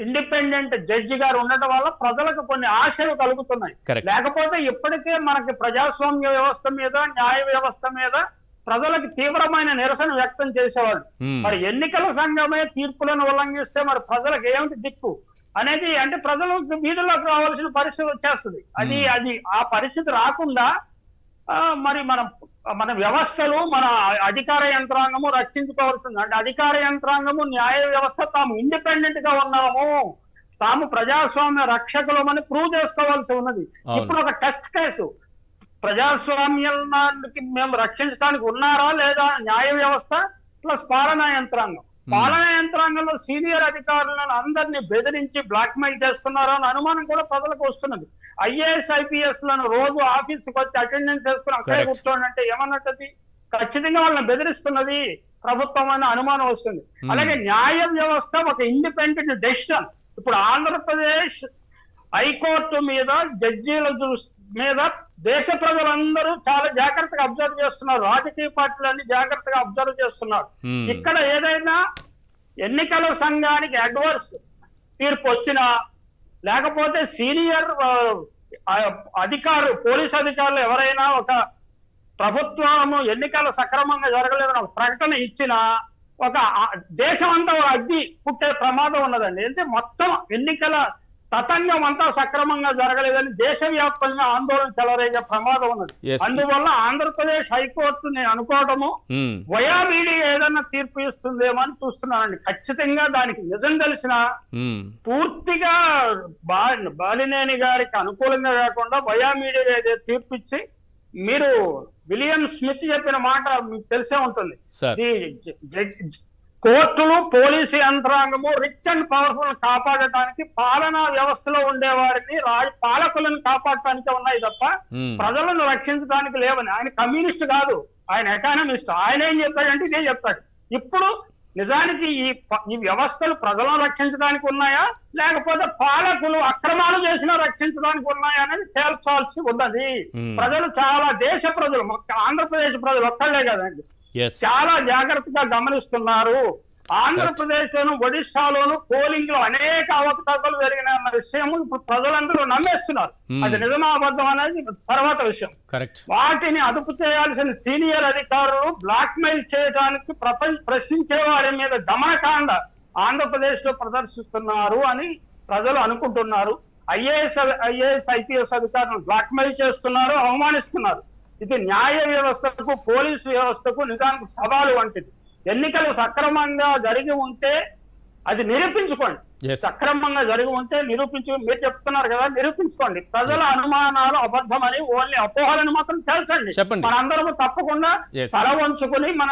ఇండిపెండెంట్ జడ్జి గారు ఉండటం వల్ల ప్రజలకు కొన్ని ఆశలు కలుగుతున్నాయి. లేకపోతే ఇప్పటికే మనకి ప్రజాస్వామ్య వ్యవస్థ మీద, న్యాయ వ్యవస్థ మీద ప్రజలకు తీవ్రమైన నిరసన వ్యక్తం చేసేవాళ్ళు. మరి ఎన్నికల సంఘమే తీర్పులను ఉల్లంఘిస్తే మరి ప్రజలకు ఏమిటి దిక్కు అనేది, అంటే ప్రజలు వీధుల్లోకి రావాల్సిన పరిస్థితి వచ్చేస్తుంది. అది ఆ పరిస్థితి రాకుండా మరి మన వ్యవస్థలు, మన అధికార యంత్రాంగము రక్షించుకోవాల్సింది. అంటే అధికార యంత్రాంగము, న్యాయ వ్యవస్థ తాము ఇండిపెండెంట్ గా ఉన్నాము, తాము ప్రజాస్వామ్య రక్షకులమని ప్రూవ్ చేసుకోవాల్సి ఉన్నది. ఇప్పుడు ఒక టెస్ట్ కేసు, ప్రజాస్వామ్యానికి మేము రక్షించడానికి ఉన్నారా లేదా న్యాయ వ్యవస్థ ప్లస్ పాలనా యంత్రాంగం. పాలనా యంత్రాంగంలో సీనియర్ అధికారులను అందరినీ బెదిరించి బ్లాక్మెయిల్ చేస్తున్నారా అని అనుమానం కూడా ప్రజలకు వస్తున్నది. ఐఏఎస్ ఐపీఎస్ లను రోజు ఆఫీస్కి వచ్చి అటెండెన్స్ చేసుకుని అక్కడే కూర్చోండి అంటే ఏమన్నది? ఖచ్చితంగా వాళ్ళని బెదిరిస్తున్నది ప్రభుత్వం అనే అనుమానం వస్తుంది. అలాగే న్యాయ వ్యవస్థ ఒక ఇండిపెండెంట్ డెసిషన్. ఇప్పుడు ఆంధ్రప్రదేశ్ హైకోర్టు మీద, జడ్జీల మీద దేశ ప్రజలందరూ చాలా జాగ్రత్తగా అబ్జర్వ్ చేస్తున్నారు. రాజకీయ పార్టీలన్నీ జాగ్రత్తగా అబ్జర్వ్ చేస్తున్నారు. ఇక్కడ ఏదైనా ఎన్నికల సంఘానికి అడ్వర్స్ తీర్పు వచ్చినా, లేకపోతే సీనియర్ పోలీస్ అధికారులు ఎవరైనా ఒక ప్రభుత్వము ఎన్నికలు సక్రమంగా జరగలేదని ఒక ప్రకటన ఇచ్చినా ఒక దేశం అంతా ఒక అగ్గి పుట్టే ప్రమాదం ఉన్నదండి. అంటే మొత్తం ఎన్నికల తతంగం అంతా సక్రమంగా జరగలేదని దేశవ్యాప్తంగా ఆందోళన చెలరేగే ప్రమాదం ఉన్నది. అందువల్ల ఆంధ్రప్రదేశ్ హైకోర్టు నేను అనుకోవడము వయా మీడియా ఏదన్నా తీర్పు ఇస్తుందేమో అని చూస్తున్నానండి. ఖచ్చితంగా దానికి నిజం తెలిసిన పూర్తిగా బాలినేని గారికి అనుకూలంగా కాకుండా వయా మీడియా ఏదైతే తీర్పు ఇచ్చి, మీరు విలియం స్మిత్ చెప్పిన మాట మీకు తెలిసే ఉంటుంది, కోర్టులు, పోలీసు యంత్రాంగము రిచ్ అండ్ పవర్ఫుల్ కాపాడటానికి, పాలనా వ్యవస్థలో ఉండేవారిని పాలకులను కాపాడటానికి ఉన్నాయి తప్ప ప్రజలను రక్షించడానికి లేవని. ఆయన కమ్యూనిస్ట్ కాదు, ఆయన ఎకానమిస్ట్. ఆయన ఏం చెప్పాడంటే ఇదే చెప్తాడు. ఇప్పుడు నిజానికి ఈ వ్యవస్థలు ప్రజలను రక్షించడానికి ఉన్నాయా, లేకపోతే పాలకులు అక్రమాలు చేసినా రక్షించడానికి ఉన్నాయా అనేది తేల్చాల్సి ఉన్నది. ప్రజలు చాలా, దేశ ప్రజలు, ఆంధ్రప్రదేశ్ ప్రజలు ఒక్కళ్లే కదండి, చాలా జాగ్రత్తగా గమనిస్తున్నారు. ఆంధ్రప్రదేశ్ లోను, ఒడిశాలోను పోలింగ్ లో అనేక అవకతవకలు జరిగిన విషయం ఇప్పుడు ప్రజలందరూ నమ్మేస్తున్నారు. అది నిజమా అబద్ధం అనేది తర్వాత విషయం. వాటిని అదుపు చేయాల్సిన సీనియర్ అధికారులు బ్లాక్ మెయిల్ చేయడానికి ప్రశ్నించే వారి మీద దమనకాండ ఆంధ్రప్రదేశ్ లో ప్రదర్శిస్తున్నారు అని ప్రజలు అనుకుంటున్నారు. ఐఏఎస్ ఐపీఎస్ అధికారులను బ్లాక్ మెయిల్ చేస్తున్నారు, అవమానిస్తున్నారు. ఇది న్యాయ వ్యవస్థకు, పోలీసు వ్యవస్థకు నిజానికి సవాలు వంటిది. ఎన్నికలు సక్రమంగా జరిగి ఉంటే అది నిరూపించుకోండి. సక్రమంగా జరిగి ఉంటే మీరు చెప్తున్నారు కదా, నిరూపించుకోండి. ప్రజల అనుమానాలు అబద్ధమని, ఓన్లీ అపోహలను మాత్రం తెలుసండి. మనందరము తప్పకుండా తల వంచుకుని మన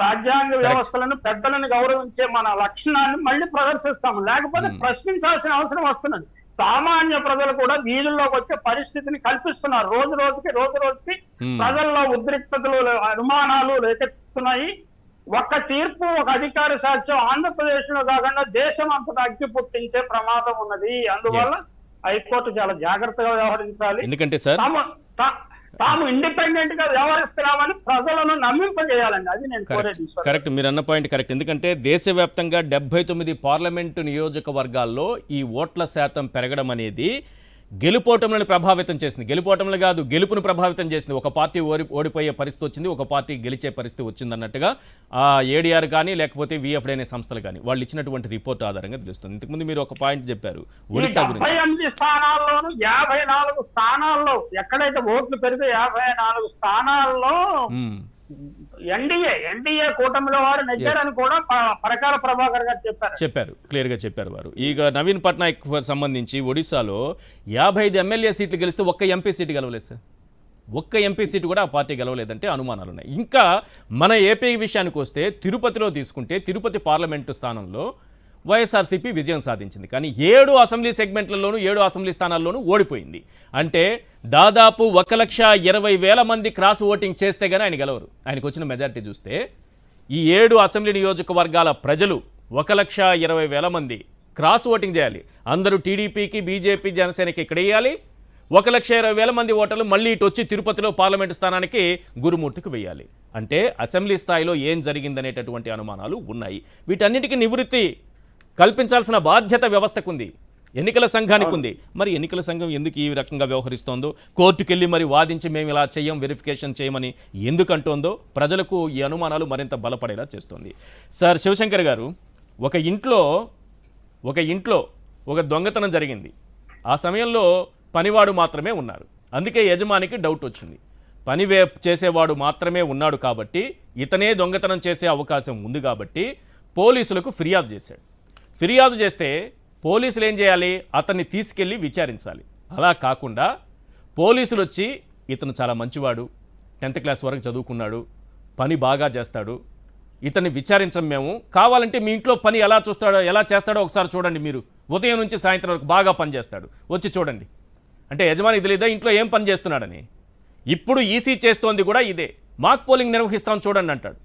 రాజ్యాంగ వ్యవస్థలను, పెద్దలను గౌరవించే మన లక్షణాన్ని మళ్ళీ ప్రదర్శిస్తాము. లేకపోతే ప్రశ్నించాల్సిన అవసరం వస్తున్నది. సామాన్య ప్రజలు కూడా వీధుల్లోకి వచ్చే పరిస్థితిని కల్పిస్తున్నారు. రోజు రోజుకి ప్రజల్లో ఉద్రిక్తతలు, అనుమానాలు రేకెత్తుతున్నాయి. ఒక్క తీర్పు, ఒక అధికార సాక్ష్యం ఆంధ్రప్రదేశ్ లో కాకుండా దేశం అంతటా అగ్గి పుట్టించే ప్రమాదం ఉన్నది. అందువల్ల హైకోర్టు చాలా జాగ్రత్తగా వ్యవహరించాలి. ఎందుకంటే తాము ఇండిపెండెంట్ గా వ్యవహరిస్తున్నామని ప్రజలను నమ్మింపజేయాలండి. అది నేను కోరేది. కరెక్ట్, మీరు అన్న పాయింట్ కరెక్ట్. ఎందుకంటే దేశవ్యాప్తంగా 79 పార్లమెంటు నియోజకవర్గాల్లో ఈ ఓట్ల శాతం పెరగడం అనేది గెలుపోటములను ప్రభావితం చేసింది. గెలుపోటములు కాదు, గెలుపును ప్రభావితం చేసింది. ఒక పార్టీ ఓడిపోయే పరిస్థితి వచ్చింది, ఒక పార్టీ గెలిచే పరిస్థితి వచ్చింది అన్నట్టుగా ఏడీఆర్ కానీ లేకపోతే విఎఫ్డి అనే సంస్థలు కానీ వాళ్ళు ఇచ్చినటువంటి రిపోర్ట్ ఆధారంగా తెలుస్తుంది. ఇంతకుముందు మీరు ఒక పాయింట్ చెప్పారు ఒడిశా గురించి. 78 స్థానాల్లోనూ 54 స్థానాల్లో ఎక్కడైతే ఓట్లు పెరిగే 54 స్థానాల్లో ఎన్డీఏ కూటమిలో వారు నెగ్గారని కూడా పరకాల ప్రభాకర్ గారు చెప్పారు. క్లియర్ గా చెప్పారు వారు. ఇక నవీన్ పట్నాయక్ సంబంధించి ఒడిశాలో 55 ఎమ్మెల్యే సీట్లు గెలిస్తే ఒక్క ఎంపీ సీటు గెలవలేదు సార్. ఒక్క ఎంపీ సీటు కూడా ఆ పార్టీ గెలవలేదంటే అనుమానాలు ఉన్నాయి. ఇంకా మన ఏపీ విషయానికి వస్తే తిరుపతిలో తీసుకుంటే తిరుపతి పార్లమెంటు స్థానంలో వైఎస్ఆర్సీపీ విజయం సాధించింది. కానీ 7 అసెంబ్లీ సెగ్మెంట్లలోనూ 7 అసెంబ్లీ స్థానాల్లోనూ ఓడిపోయింది. అంటే దాదాపు 1,20,000 మంది క్రాస్ ఓటింగ్ చేస్తే గానీ ఆయన గెలవరు. ఆయనకు వచ్చిన మెజారిటీ చూస్తే ఈ 7 అసెంబ్లీ నియోజకవర్గాల ప్రజలు 1,20,000 మంది క్రాస్ ఓటింగ్ చేయాలి. అందరూ టీడీపీకి, బీజేపీ, జనసేనకి ఇక్కడ వేయాలి. 1,20,000 మంది ఓటర్లు మళ్ళీ ఇటు వచ్చి తిరుపతిలో పార్లమెంటు స్థానానికి గురుమూర్తికి వేయాలి. అంటే అసెంబ్లీ స్థాయిలో ఏం జరిగిందనేటటువంటి అనుమానాలు ఉన్నాయి. వీటన్నిటికీ నివృత్తి కల్పించాల్సిన బాధ్యత వ్యవస్థకు ఉంది, ఎన్నికల సంఘానికి ఉంది. మరి ఎన్నికల సంఘం ఎందుకు ఈ రకంగా వ్యవహరిస్తోందో, కోర్టుకెళ్ళి మరి వాదించి మేము ఇలా చెయ్యం, వెరిఫికేషన్ చేయమని ఎందుకంటోందో ప్రజలకు ఈ అనుమానాలు మరింత బలపడేలా చేస్తోంది. సార్ శివశంకర్ గారు, ఒక ఇంట్లో ఒక దొంగతనం జరిగింది. ఆ సమయంలో పనివాడు మాత్రమే ఉన్నారు. అందుకే యజమానికి డౌట్ వచ్చింది. పని చేసేవాడు మాత్రమే ఉన్నాడు కాబట్టి ఇతనే దొంగతనం చేసే అవకాశం ఉంది కాబట్టి పోలీసులకు ఫిర్యాదు చేశాడు. ఫిర్యాదు చేస్తే పోలీసులు ఏం చేయాలి? అతన్ని తీసుకెళ్ళి విచారించాలి. అలా కాకుండా పోలీసులు వచ్చి ఇతను చాలా మంచివాడు, 10th క్లాస్ వరకు చదువుకున్నాడు, పని బాగా చేస్తాడు, ఇతన్ని విచారించం మేము, కావాలంటే మీ ఇంట్లో పని ఎలా చేస్తాడో ఒకసారి చూడండి, మీరు ఉదయం నుంచి సాయంత్రం వరకు బాగా పని చేస్తాడు, వచ్చి చూడండి అంటే యజమానికి తెలియదా ఇంట్లో ఏం పని చేస్తున్నాడని? ఇప్పుడు ఈసీ చేస్తోంది కూడా ఇదే, మాక్ పోలింగ్ నిర్వహిస్తాం చూడండి అంటాడు.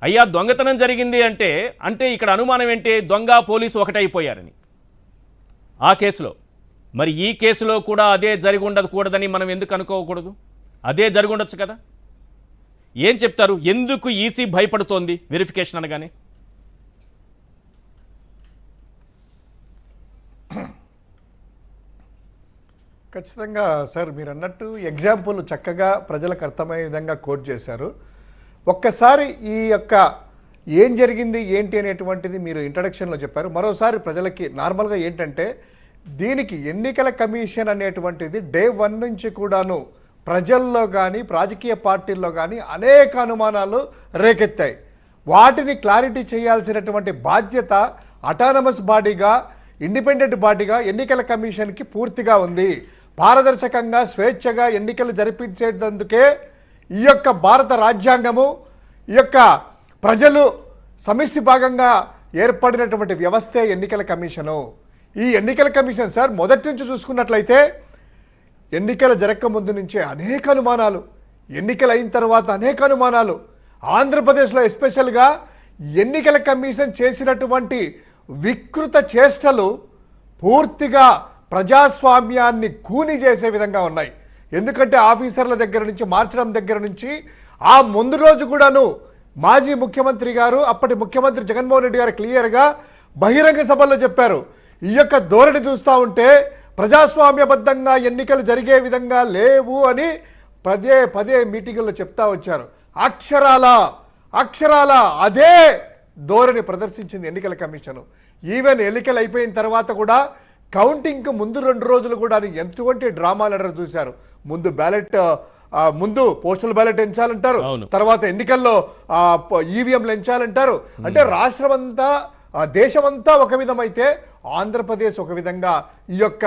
అయ్యా దొంగతనం జరిగింది అంటే ఇక్కడ అనుమానం ఏంటి? దొంగ పోలీసు ఒకటైపోయారని. ఆ కేసులో మరి ఈ కేసులో కూడా అదే జరిగి ఉండకూడదని మనం ఎందుకు అనుకోకూడదు? అదే జరిగి ఉండొచ్చు కదా. ఏం చెప్తారు? ఎందుకు ఈసీ భయపడుతోంది వెరిఫికేషన్ అనగానే? ఖచ్చితంగా సార్, మీరు అన్నట్టు ఎగ్జాంపుల్ చక్కగా ప్రజలకు అర్థమయ్యే విధంగా కోట్ చేశారు. ఒక్కసారి ఈ యొక్క ఏం జరిగింది ఏంటి అనేటువంటిది మీరు ఇంట్రడక్షన్లో చెప్పారు. మరోసారి ప్రజలకి నార్మల్గా ఏంటంటే దీనికి ఎన్నికల కమిషన్ అనేటువంటిది డే 1 నుంచి కూడాను ప్రజల్లో కానీ రాజకీయ పార్టీల్లో కానీ అనేక అనుమానాలు రేకెత్తాయి. వాటిని క్లారిటీ చేయాల్సినటువంటి బాధ్యత అటానమస్ బాడీగా, ఇండిపెండెంట్ బాడీగా ఎన్నికల కమిషన్కి పూర్తిగా ఉంది. పారదర్శకంగా స్వేచ్ఛగా ఎన్నికలు జరిపించేందుకే ఈ యొక్క భారత రాజ్యాంగము, ఈ యొక్క ప్రజలు సమిష్టి భాగంగా ఏర్పడినటువంటి వ్యవస్థే ఎన్నికల కమిషను. ఈ ఎన్నికల కమిషన్ సార్ మొదటి నుంచి చూసుకున్నట్లయితే ఎన్నికలు జరగక ముందు నుంచే అనేక అనుమానాలు, ఎన్నికలు అయిన తర్వాత అనేక అనుమానాలు. ఆంధ్రప్రదేశ్లో ఎస్పెషల్గా ఎన్నికల కమిషన్ చేసినటువంటి వికృత చేష్టలు పూర్తిగా ప్రజాస్వామ్యాన్ని కూని చేసే విధంగా ఉన్నాయి. ఎందుకంటే ఆఫీసర్ల దగ్గర నుంచి మార్చడం దగ్గర నుంచి ఆ ముందు రోజు కూడాను మాజీ ముఖ్యమంత్రి గారు, అప్పటి ముఖ్యమంత్రి జగన్మోహన్ రెడ్డి గారు క్లియర్గా బహిరంగ సభల్లో చెప్పారు. ఈ యొక్క ధోరణి చూస్తూ ఉంటే ప్రజాస్వామ్యబద్ధంగా ఎన్నికలు జరిగే విధంగా లేవు అని పదే మీటింగుల్లో చెప్తా వచ్చారు. అక్షరాల అదే ధోరణి ప్రదర్శించింది ఎన్నికల కమిషను. ఈవెన్ ఎన్నికలు అయిపోయిన తర్వాత కూడా కౌంటింగ్కు ముందు 2 రోజులు కూడా ఎటువంటి డ్రామాలు చూశారు. ముందు పోస్టల్ బ్యాలెట్ ఎంచాలంటారు, తర్వాత ఎన్నికల్లో ఈవీఎంలు ఎంచాలంటారు. అంటే రాష్ట్రమంతా, దేశమంతా ఒక విధమైతే ఆంధ్రప్రదేశ్ ఒక విధంగా ఈ యొక్క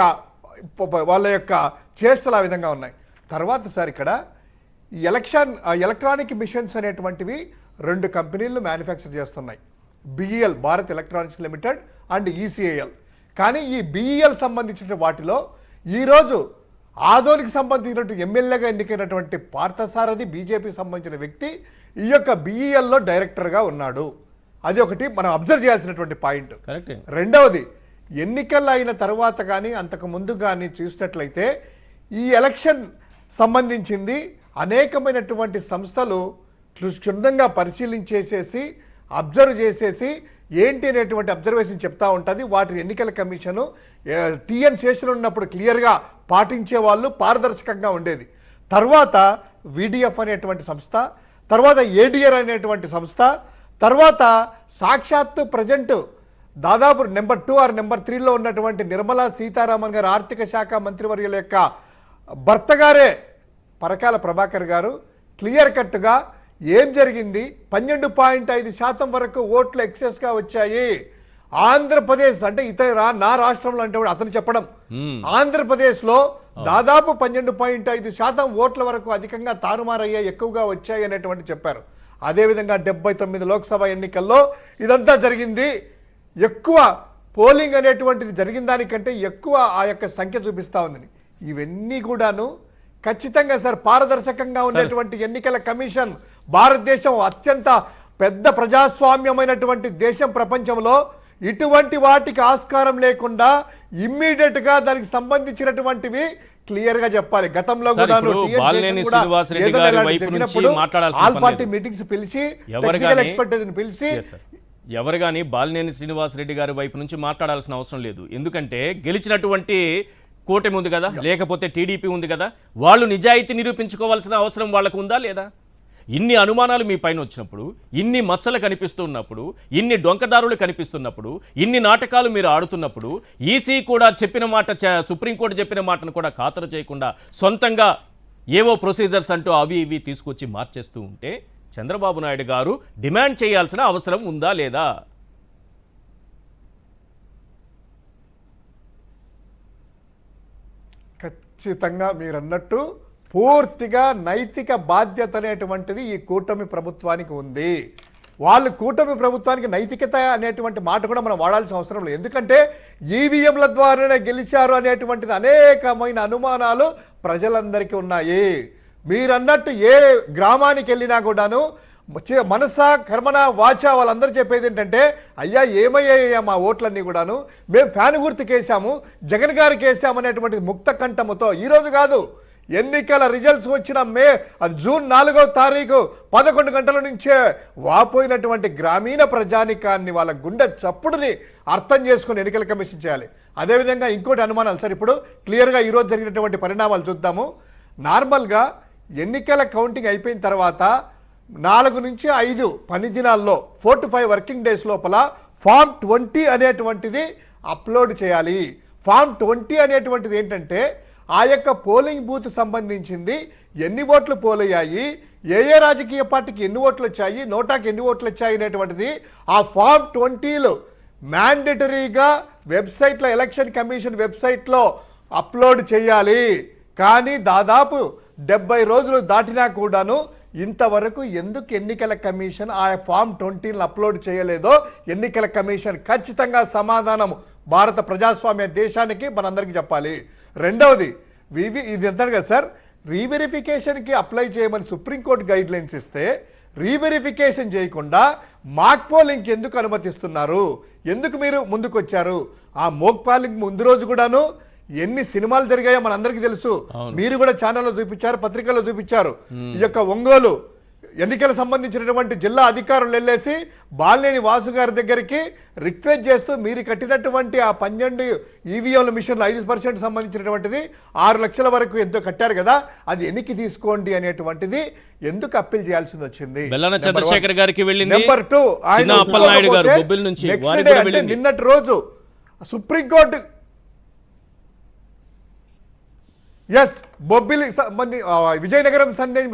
వాళ్ళ యొక్క చేష్టలు ఆ విధంగా ఉన్నాయి. తర్వాత సార్ ఇక్కడ ఎలక్ట్రానిక్ మిషన్స్ అనేటువంటివి 2 కంపెనీలు మ్యానుఫ్యాక్చర్ చేస్తున్నాయి. BEL, Bharat electronics limited, and ECIL. కానీ ఈ BEL సంబంధించిన వాటిలో ఈరోజు ఆదోనికి సంబంధించినట్టు ఎమ్మెల్యేగా ఎన్నికైనటువంటి పార్థసారథి, బీజేపీ సంబంధించిన వ్యక్తి ఈ యొక్క BELలో డైరెక్టర్గా ఉన్నాడు. అది ఒకటి మనం అబ్జర్వ్ చేయాల్సినటువంటి పాయింట్. రెండవది, ఎన్నికలు అయిన తర్వాత కానీ అంతకు ముందు కానీ చూసినట్లయితే ఈ ఎలక్షన్ సంబంధించింది అనేకమైనటువంటి సంస్థలు క్షుణ్ణంగా పరిశీలించేసేసి, అబ్జర్వ్ చేసేసి ఏంటి అనేటువంటి అబ్జర్వేషన్ చెప్తా ఉంటుంది. వాటి ఎన్నికల కమిషను టీఎన్ శేషన్ ఉన్నప్పుడు క్లియర్గా పాటించే వాళ్ళు, పారదర్శకంగా ఉండేది. తర్వాత విడిఎఫ్ అనేటువంటి సంస్థ, తర్వాత ఏడిఆర్ అనేటువంటి సంస్థ, తర్వాత సాక్షాత్తు ప్రజెంట్ దాదాపు నెంబర్ 2 ఆర్ నెంబర్ 3లో ఉన్నటువంటి నిర్మలా సీతారామన్ గారు, ఆర్థిక శాఖ మంత్రివర్యుల యొక్క భర్త గారే పరకాల ప్రభాకర్ గారు క్లియర్ కట్గా ఏం జరిగింది, 12.5% వరకు ఓట్లు ఎక్సెస్గా వచ్చాయి. ఆంధ్రప్రదేశ్ అంటే ఇతర నా రాష్ట్రంలో అంటే అతను చెప్పడం, ఆంధ్రప్రదేశ్లో దాదాపు 12.5% ఓట్ల వరకు అధికంగా తారుమారయ్యాయి, ఎక్కువగా వచ్చాయి అనేటువంటి చెప్పారు. అదేవిధంగా 79 లోక్సభ ఎన్నికల్లో ఇదంతా జరిగింది. ఎక్కువ పోలింగ్ అనేటువంటిది జరిగిన దానికంటే ఎక్కువ ఆ యొక్క సంఖ్య చూపిస్తా ఉందని. ఇవన్నీ కూడాను ఖచ్చితంగా సార్ పారదర్శకంగా ఉండేటువంటి ఎన్నికల కమిషన్, భారతదేశం అత్యంత పెద్ద ప్రజాస్వామ్యమైనటువంటి దేశం ప్రపంచంలో, ఇటువంటి వాటికి ఆస్కారం లేకుండా ఇమ్మీడియట్ గా దానికి సంబంధించినటువంటివి క్లియర్ గా చెప్పాలి. గతంలో కూడా ఆల్ పార్టీ మీటింగ్స్ పిలిచి టెక్నికల్ ఎక్స్పర్టైజ్ని పిలిచి ఎవరు కానీ బాలినేని శ్రీనివాసరెడ్డి గారి వైపు నుంచి మాట్లాడాల్సిన అవసరం లేదు. ఎందుకంటే గెలిచినటువంటి కూటమి ఉంది కదా, లేకపోతే టీడీపీ ఉంది కదా, వాళ్ళు నిజాయితీ నిరూపించుకోవాల్సిన అవసరం వాళ్ళకు ఉందా లేదా? ఇన్ని అనుమానాలు మీ పైన వచ్చినప్పుడు, ఇన్ని మచ్చలు కనిపిస్తున్నప్పుడు, ఇన్ని డొంకదారులు కనిపిస్తున్నప్పుడు, ఇన్ని నాటకాలు మీరు ఆడుతున్నప్పుడు, ఈసీ కూడా చెప్పిన మాట, సుప్రీంకోర్టు చెప్పిన మాటను కూడా ఖాతరు చేయకుండా సొంతంగా ఏవో ప్రొసీజర్స్ అంటూ అవి ఇవి తీసుకొచ్చి మార్చేస్తూ ఉంటే చంద్రబాబు నాయుడు గారు డిమాండ్ చేయాల్సిన అవసరం ఉందా లేదా? ఖచ్చితంగా మీరు అన్నట్టు పూర్తిగా నైతిక బాధ్యత అనేటువంటిది ఈ కూటమి ప్రభుత్వానికి ఉంది. వాళ్ళు కూటమి ప్రభుత్వానికి నైతికత అనేటువంటి మాట కూడా మనం వాడాల్సిన అవసరం లేదు. ఎందుకంటే ఈవీఎంల ద్వారానే గెలిచారు అనేటువంటిది అనేకమైన అనుమానాలు ప్రజలందరికీ ఉన్నాయి. మీరన్నట్టు ఏ గ్రామానికి వెళ్ళినా కూడాను మనసా కర్మన వాచా వాళ్ళందరూ చెప్పేది ఏంటంటే, అయ్యా ఏమయ్యాయ్యా మా ఓట్లన్నీ కూడాను, మేము ఫ్యాన్ గుర్తుకేసాము, జగన్ గారికి వేసామనేటువంటిది ముక్త కంఠముతో ఈరోజు కాదు, ఎన్నికల రిజల్ట్స్ వచ్చిన జూన్ 4వ తారీఖు 11 గంటల నుంచే వాపోయినటువంటి గ్రామీణ ప్రజానికాన్ని, వాళ్ళ గుండె చప్పుడుని అర్థం చేసుకుని ఎన్నికల కమిషన్ చేయాలి. అదేవిధంగా ఇంకోటి అనుమానాలు సార్, ఇప్పుడు క్లియర్గా ఈరోజు జరిగినటువంటి పరిణామాలు చూద్దాము. నార్మల్గా ఎన్నికల కౌంటింగ్ అయిపోయిన తర్వాత 4 నుంచి 5 పని దినాల్లో 4 to 5 వర్కింగ్ డేస్ లోపల ఫామ్ 20 అనేటువంటిది అప్లోడ్ చేయాలి. ఫామ్ 20 అనేటువంటిది ఏంటంటే ఆ యొక్క పోలింగ్ బూత్ సంబంధించింది, ఎన్ని ఓట్లు పోలయ్యాయి, ఏ రాజకీయ పార్టీకి ఎన్ని ఓట్లు వచ్చాయి, నోటాకి ఎన్ని ఓట్లు వచ్చాయి అనేటువంటిది ఆ ఫామ్ 20లో మ్యాండేటరీగా వెబ్సైట్లో, ఎలక్షన్ కమిషన్ వెబ్సైట్లో అప్లోడ్ చేయాలి. కానీ దాదాపు 70 రోజులు దాటినా కూడాను ఇంతవరకు ఎందుకు ఎన్నికల కమిషన్ ఆ ఫామ్ 20ని అప్లోడ్ చేయలేదో ఎన్నికల కమిషన్ ఖచ్చితంగా సమాధానం భారత ప్రజాస్వామ్య దేశానికి మనందరికీ చెప్పాలి. రెండవది, ఇది ఎంత కదా సార్, రీవెరిఫికేషన్కి అప్లై చేయమని సుప్రీంకోర్టు గైడ్ లైన్స్ ఇస్తే రీవెరిఫికేషన్ చేయకుండా మాక్ పోలింగ్కి ఎందుకు అనుమతిస్తున్నారు? ఎందుకు మీరు ముందుకు వచ్చారు? ఆ మోక్ పోలింగ్ ముందు రోజు కూడాను ఎన్ని సినిమాలు జరిగాయో మనందరికీ తెలుసు. మీరు కూడా ఛానల్లో చూపించారు, పత్రికల్లో చూపించారు. ఈ యొక్క ఒంగోలు ఎన్నికలకు సంబంధించినటువంటి జిల్లా అధికారులు వెళ్ళేసి బాలినేని వాసు గారి దగ్గరికి రిక్వెస్ట్ చేస్తూ మీరు కట్టినటువంటి ఆ 12 ఈవీఎంల మిషన్లు 5% సంబంధించినటువంటిది 6 లక్షల వరకు ఎంతో కట్టారు కదా, అది ఎన్నికి తీసుకోండి అనేటువంటిది ఎందుకు అప్పీల్ చేయాల్సింది వచ్చింది? చంద్రశేఖర్ గారికి వెళ్ళింది. నెంబర్ 2, నిన్నటి రోజు సుప్రీంకోర్టు బొబ్బిలి విజయనగరం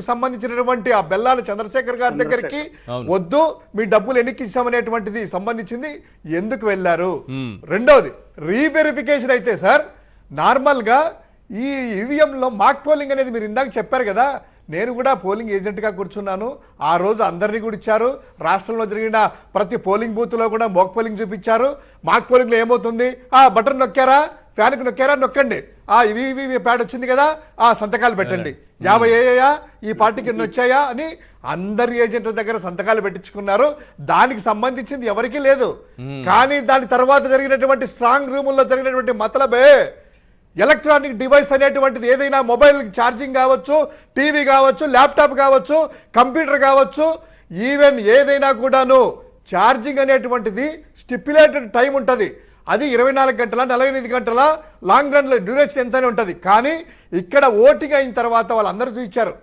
సంబంధించినటువంటి ఆ బెల్లాల చంద్రశేఖర్ గారి దగ్గరికి వద్దు, మీ డబ్బులు ఎన్నికి ఇస్తామనేటువంటిది సంబంధించింది, ఎందుకు వెళ్ళారు? రెండవది, రీవెరిఫికేషన్ అయితే సార్ నార్మల్ గా ఈ ఈవీఎంలో మాక్ పోలింగ్ అనేది మీరు ఇందాక చెప్పారు కదా, నేను కూడా పోలింగ్ ఏజెంట్గా కూర్చున్నాను. ఆ రోజు అందరినీ కూడా ఇచ్చారు. రాష్ట్రంలో జరిగిన ప్రతి పోలింగ్ బూత్లో కూడా మోక్ పోలింగ్ చూపించారు. మాక్ పోలింగ్లో ఏమవుతుంది, బటన్ నొక్కారా, ఫ్యాన్కి నొక్కారా, నొక్కండి, ఇవి ప్యాడ్ వచ్చింది కదా, సంతకాలు పెట్టండి, 50 అయ్యాయా, ఈ పార్టీకి ఎన్ని వచ్చాయా అని అందరి ఏజెంట్ల దగ్గర సంతకాలు పెట్టించుకున్నారు. దానికి సంబంధించింది ఎవరికీ లేదు. కానీ దాని తర్వాత జరిగినటువంటి స్ట్రాంగ్ రూముల్లో జరిగినటువంటి మతలబే ఎలక్ట్రానిక్ డివైస్ అనేటువంటిది ఏదైనా మొబైల్ ఛార్జింగ్ కావచ్చు, టీవీ కావచ్చు, ల్యాప్టాప్ కావచ్చు, కంప్యూటర్ కావచ్చు, ఈవెన్ ఏదైనా కూడాను ఛార్జింగ్ అనేటువంటిది స్టిప్యులేటెడ్ టైం ఉంటుంది. అది 24 గంటల 48 గంటల లాంగ్ రన్లో డ్యూరేషన్ ఎంతనే ఉంటుంది. కానీ ఇక్కడ ఓటింగ్ అయిన తర్వాత వాళ్ళందరూ చూపించారు.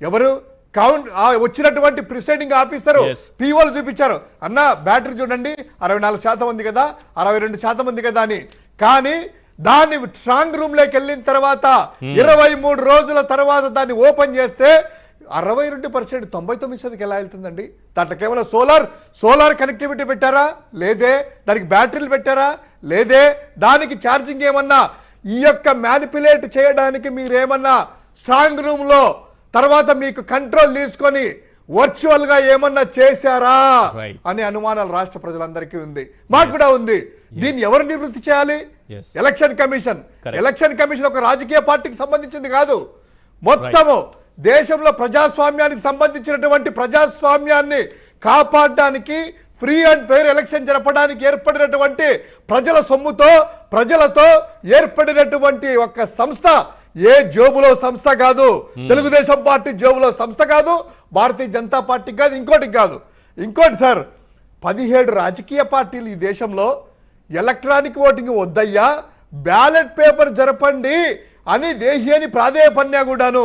ఎవరు కౌంట్ వచ్చినటువంటి ప్రిసైడింగ్ ఆఫీసరు Yes. పీఓలు చూపించారు. అన్న బ్యాటరీ చూడండి 64% ఉంది కదా, 62% ఉంది కదా అని. కానీ దాన్ని స్ట్రాంగ్ రూమ్ లోకి వెళ్ళిన తర్వాత 23 రోజుల తర్వాత దాన్ని ఓపెన్ చేస్తే 62% 99% ఎలా వెళ్తుందండి? దాంట్లో కేవలం సోలార్ కనెక్టివిటీ పెట్టారా? లేదే. దానికి బ్యాటరీలు పెట్టారా? లేదే. దానికి ఛార్జింగ్ ఏమన్నా ఈ యొక్క మ్యానిపులేట్ చేయడానికి మీరేమన్నా స్ట్రాంగ్ రూమ్ లో తర్వాత మీకు కంట్రోల్ తీసుకొని వర్చువల్ గా ఏమన్నా చేశారా Right. అనే అనుమానాలు రాష్ట్ర ప్రజలందరికీ ఉంది, మాకు కూడా ఉంది. దీన్ని ఎవరు నివృత్తి చేయాలి? Yes. Election commission. Correct. Election commission ఒక రాజకీయ పార్టీకి సంబంధించింది కాదు, మొత్తము దేశంలో ప్రజాస్వామ్యానికి సంబంధించినటువంటి ప్రజాస్వామ్యాన్ని కాపాడడానికి ఫ్రీ అండ్ ఫెయిర్ ఎలక్షన్ జరపడానికి ఏర్పడినటువంటి ప్రజల సొమ్ముతో ప్రజలతో ఏర్పడినటువంటి ఒక సంస్థ. ఏ జోబులో సంస్థ కాదు, తెలుగుదేశం పార్టీ జోబులో సంస్థ కాదు, భారతీయ జనతా పార్టీ కాదు, ఇంకోటి సార్ 17 రాజకీయ పార్టీలు ఈ దేశంలో ఎలక్ట్రానిక్ ఓటింగ్ వద్దయ్యా బ్యాలెట్ పేపర్ జరపండి అని దేశీయని ప్రాధేయపన్నా కూడాను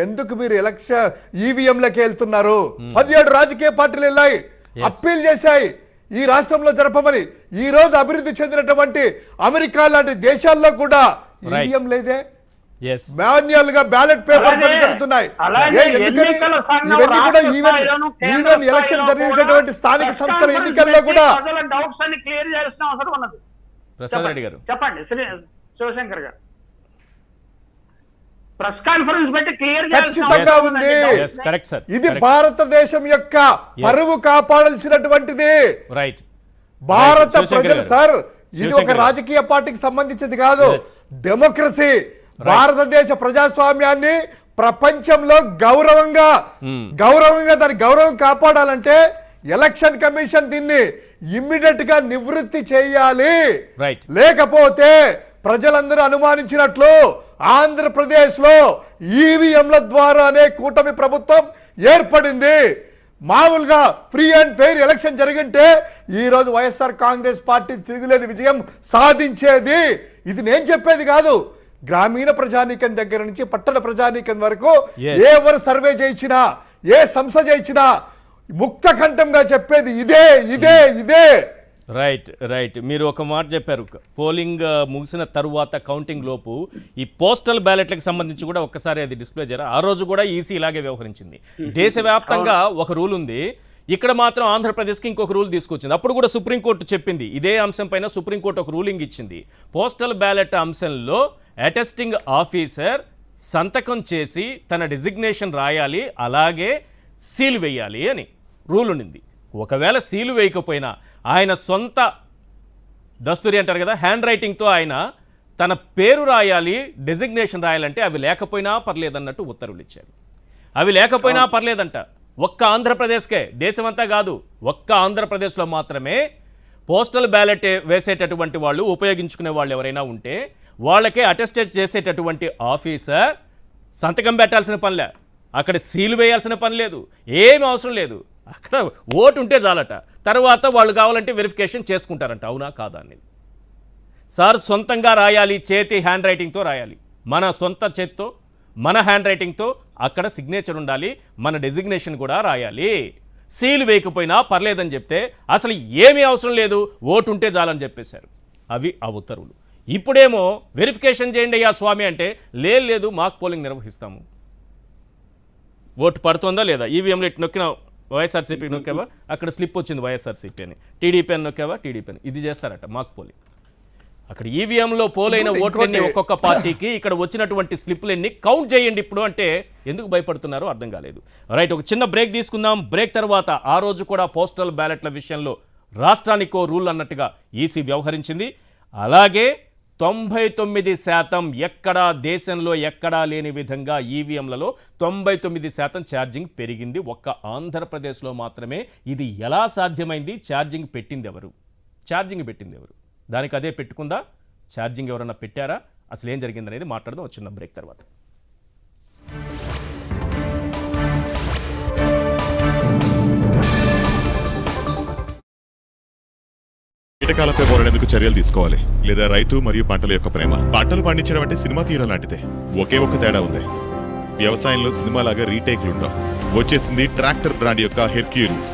ఎందుకు మీరు ఎలక్షన్ ఈవీఎంలకి వెళ్తున్నారు? 17 రాజకీయ పార్టీలు వెళ్ళాయి, అప్పీల్ చేశాయి ఈ రాష్ట్రంలో జరపమని. ఈ రోజు అభివృద్ధి చెందినటువంటి అమెరికా లాంటి దేశాల్లో కూడా ఈవీఎం లేదే, మాన్యువల్ గా బ్యాలెట్ పేపర్ జరుగుతున్నాయి. ఎలక్షన్ జరిగేటటువంటి స్థానిక సంస్థల ఎన్నికల్లో కూడా డౌట్స్ అన్ని క్లియర్ చేయాల్సిన అవసరం ఉన్నది. ప్రసాద్ రెడ్డి గారు చెప్పండి శివశంకర్ గారు. ప్రెస్ కాన్ఫరెన్స్ పెట్టి క్లియర్ ఖచ్చితంగా ఉంది. Correct sir. ఇది భారతదేశం యొక్క పరువు కాపాడాల్సినటువంటిది. రైట్. భారత ప్రజలు సార్, ఇది ఒక రాజకీయ పార్టీకి సంబంధించింది కాదు, డెమోక్రసీ. భారతదేశ ప్రజాస్వామ్యాన్ని ప్రపంచంలో గౌరవంగా దాని గౌరవం కాపాడాలంటే ఎలక్షన్ కమిషన్ దీన్ని ఇమ్మీడియట్ గా నివృత్తి చేయాలి. లేకపోతే ప్రజలందరూ అనుమానించినట్లు ఆంధ్రప్రదేశ్ లో ఈవీఎంల ద్వారానే కూటమి ప్రభుత్వం ఏర్పడింది. మామూలుగా ఫ్రీ అండ్ ఫెయిర్ ఎలక్షన్ జరిగింటే ఈ రోజు వైఎస్ఆర్ కాంగ్రెస్ పార్టీ తిరుగులేని విజయం సాధించేది. ఇది నేను చెప్పేది కాదు, గ్రామీణ ప్రజానీకం దగ్గర నుంచి పట్టణ ప్రజానీకం వరకు ఎవరు సర్వే చేయించినా ఏ సంస్థ చేయించినా ముక్త కంఠంగా చెప్పేది ఇదే. రైట్. మీరు ఒక మాట చెప్పారు, పోలింగ్ ముగిసిన తరువాత కౌంటింగ్ లోపు ఈ పోస్టల్ బ్యాలెట్లకు సంబంధించి కూడా ఒక్కసారి అది డిస్ప్లే చేయరా? ఆ రోజు కూడా ఈసీ ఇలాగే వ్యవహరించింది. దేశవ్యాప్తంగా ఒక రూల్ ఉంది, ఇక్కడ మాత్రం ఆంధ్రప్రదేశ్కి ఇంకొక రూల్ తీసుకొచ్చింది. అప్పుడు కూడా సుప్రీంకోర్టు చెప్పింది, ఇదే అంశం పైన సుప్రీంకోర్టు ఒక రూలింగ్ ఇచ్చింది. పోస్టల్ బ్యాలెట్ అంశంలో అటెస్టింగ్ ఆఫీసర్ సంతకం చేసి తన డిజిగ్నేషన్ రాయాలి, అలాగే సీల్ వేయాలి అని రూల్ ఉండింది. ఒకవేళ సీలు వేయకపోయినా ఆయన సొంత దస్తూరి అంటారు కదా, హ్యాండ్ రైటింగ్తో ఆయన తన పేరు రాయాలి, డిజిగ్నేషన్ రాయాలంటే అవి లేకపోయినా పర్లేదన్నట్టు ఉత్తర్వులు ఇచ్చారు. అవి లేకపోయినా పర్లేదంట. ఒక్క ఆంధ్రప్రదేశ్కే, దేశమంతా కాదు, ఒక్క ఆంధ్రప్రదేశ్లో మాత్రమే పోస్టల్ బ్యాలెట్ వేసేటటువంటి వాళ్ళు, ఉపయోగించుకునే వాళ్ళు ఎవరైనా ఉంటే వాళ్ళకే అటెస్టేట్ చేసేటటువంటి ఆఫీసర్ సంతకం పెట్టాల్సిన పనిలే, అక్కడ సీలు వేయాల్సిన పని లేదు, ఏమి అవసరం లేదు. అక్కడ ఓటు ఉంటే చాలట, తర్వాత వాళ్ళు కావాలంటే వెరిఫికేషన్ చేసుకుంటారంట. అవునా కాదా అనేది సార్ సొంతంగా రాయాలి, చేతి హ్యాండ్ రైటింగ్తో రాయాలి, మన సొంత చేత్తో మన హ్యాండ్ రైటింగ్తో అక్కడ సిగ్నేచర్ ఉండాలి, మన డెసిగ్నేషన్ కూడా రాయాలి. సీలు వేయకపోయినా పర్లేదని చెప్తే అసలు ఏమీ అవసరం లేదు, ఓటు ఉంటే చాలని చెప్పేశారు. అవి ఆ ఉత్తర్వులు. ఇప్పుడేమో వెరిఫికేషన్ చేయండి అయ్యా స్వామి అంటే లేదు మాక్ పోలింగ్ నిర్వహిస్తాము. ఓటు పడుతుందా లేదా, ఈవీఎంలో ఇటు నొక్కిన వైఎస్ఆర్సీపీ నొక్కావా, అక్కడ స్లిప్ వచ్చింది వైఎస్ఆర్సీపీ అని, టీడీపీ అని నొక్కావా, టీడీపీ అని, ఇది చేస్తారట మాక్ పోలింగ్. అక్కడ ఈవీఎంలో పోలైన ఓట్లన్నీ ఒక్కొక్క పార్టీకి, ఇక్కడ వచ్చినటువంటి స్లిప్లన్నీ కౌంట్ చేయండి ఇప్పుడు అంటే ఎందుకు భయపడుతున్నారో అర్థం కాలేదు. రైట్, ఒక చిన్న బ్రేక్ తీసుకుందాం. బ్రేక్ తర్వాత ఆ రోజు కూడా పోస్టల్ బ్యాలెట్ల విషయంలో రాష్ట్రానికో రూల్ అన్నట్టుగా ఈసీ వ్యవహరించింది. అలాగే 99% ఎక్కడా దేశంలో ఎక్కడా లేని విధంగా ఈవీఎంలలో 99% ఛార్జింగ్ పెరిగింది. ఒక్క ఆంధ్రప్రదేశ్లో మాత్రమే. ఇది ఎలా సాధ్యమైంది? ఛార్జింగ్ పెట్టింది ఎవరు? దానికి అదే పెట్టుకుందా? ఛార్జింగ్ ఎవరన్నా పెట్టారా? అసలు ఏం జరిగిందనేది మాట్లాడదాం చిన్న బ్రేక్ తర్వాత. కీటకాలపై పోరాడేందుకు చర్యలు తీసుకోవాలి, లేదా రైతు మరియు పంటల యొక్క ప్రేమ. పంటలు పండించడం అంటే సినిమా తీయడం లాంటిదే. ఒకే ఒక్క తేడా ఉంది, వ్యవసాయంలో సినిమాలాగా రీటేక్లు ఉండవు. వచ్చేసింది ట్రాక్టర్ బ్రాండ్ యొక్క హెర్క్యూలిస్.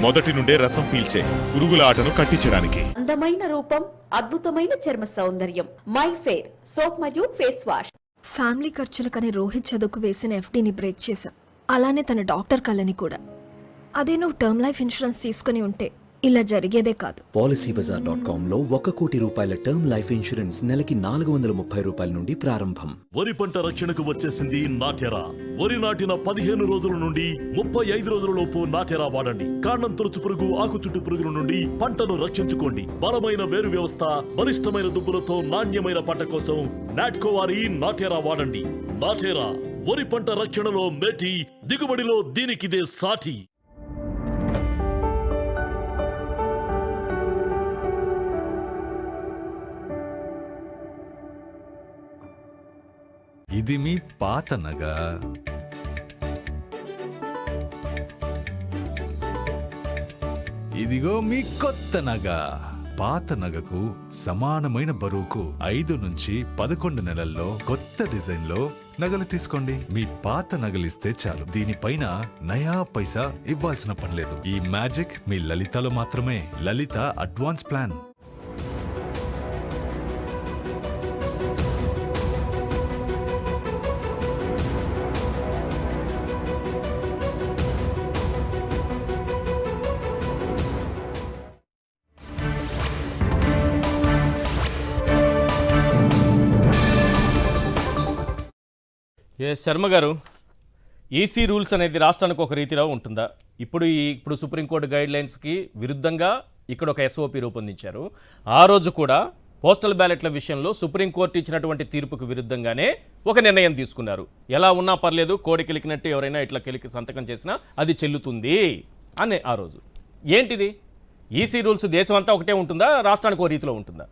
మొదటి నుండే రసం పీల్చే పురుగుల ఆటను కట్టించడానికి. అందమైన రూపం, అద్భుతమైన చర్మ సౌందర్యం. మై ఫేర్ సోప్ మరియు ఫేస్ వాష్. ఫ్యామిలీ ఖర్చులకని రోహిత్ చదువుకు వేసిన ఎఫ్డీని బ్రేక్ చేశాం. అలానే తన డాక్టర్ కళని కూడా. అదే నువ్వు టర్మ్ లైఫ్ ఇన్సూరెన్స్ తీసుకుని ఉంటే ఇలా జరిగేదే కాదు. PolicyBazaar.com లో 1 కోటి రూపాయల టర్మ్ లైఫ్ ఇన్సూరెన్స్ నెలకి 430 రూపాయల నుండి ప్రారంభం. వరి పంట రక్షణకు వచ్చేసింది నాటెరా. వరి నాటిన 15 రోజుల నుండి 35 రోజుల లోపు నాటెరా వాడండి. కాండం తొలుచు పురుగు, ఆకు చుట్టు పురుగుల నుండి పంటను రక్షించుకోండి. బలమైన వేరు వ్యవస్థ, బలిష్టమైన దుబ్బులతో నాణ్యమైన పంట కోసం నాట్కో వారి నాటెరా వాడండి. నాటెరా వరి పంట రక్షణలో మేటి, దిగుబడిలో దీనికిదే సాటి. ఇది మీ పాత నగ, ఇదిగో మీ కొత్త నగ. పాత నగకు సమానమైన బరువుకు 5 నుంచి 11 నెలల్లో కొత్త డిజైన్ లో నగలు తీసుకోండి. మీ పాత నగలిస్తే చాలు, దీనిపైన నయా పైసా ఇవ్వాల్సిన పనిలేదు. ఈ మ్యాజిక్ మీ లలితలో మాత్రమే. లలిత అడ్వాన్స్ ప్లాన్. శర్మ గారు, ఈసీ రూల్స్ అనేది రాష్ట్రానికి ఒక రీతిలో ఉంటుందా? ఇప్పుడు సుప్రీంకోర్టు గైడ్ లైన్స్కి విరుద్ధంగా ఇక్కడ ఒక ఎస్ఓపి రూపొందించారు. ఆ రోజు కూడా పోస్టల్ బ్యాలెట్ల విషయంలో సుప్రీంకోర్టు ఇచ్చినటువంటి తీర్పుకు విరుద్ధంగానే ఒక నిర్ణయం తీసుకున్నారు. ఎలా ఉన్నా పర్లేదు, కోడి కిలికినట్టు ఎవరైనా ఇట్లా కిలికి సంతకం చేసినా అది చెల్లుతుంది అని. ఆ రోజు ఏంటిది? ఈసీ రూల్స్ దేశం అంతా ఒకటే ఉంటుందా, రాష్ట్రానికి ఒక రీతిలో ఉంటుందా?